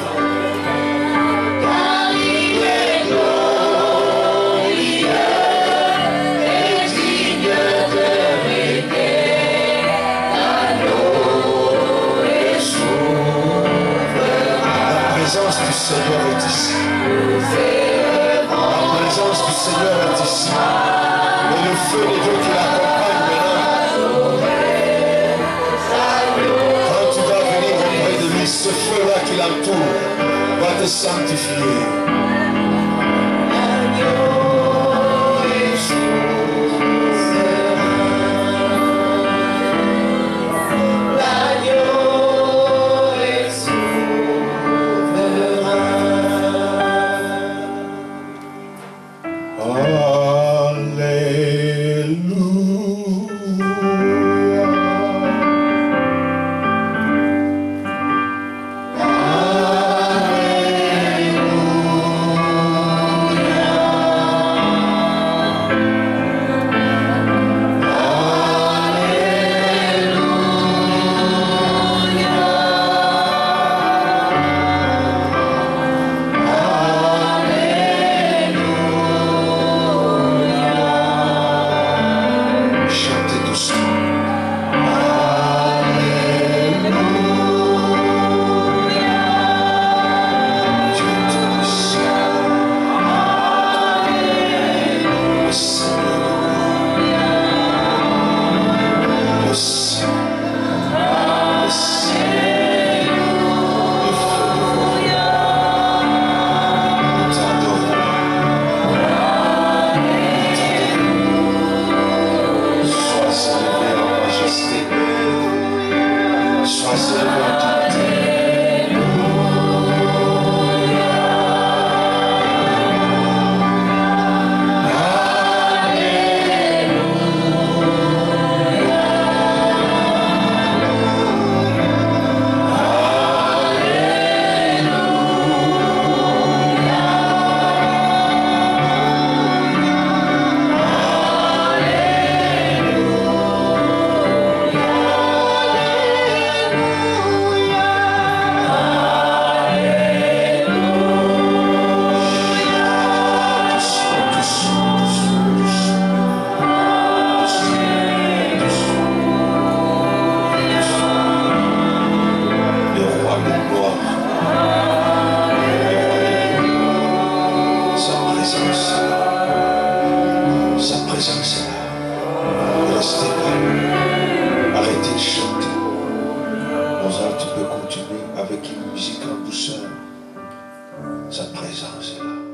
S1: La présence du Seigneur est ici. La présence du Seigneur est ici. Et le feu de Dieu qui l'accompagne maintenant. Quand tu vas venir auprès de lui, ce feu-là qui l'entoure va te sanctifier. Alléluia. Sa présence est là.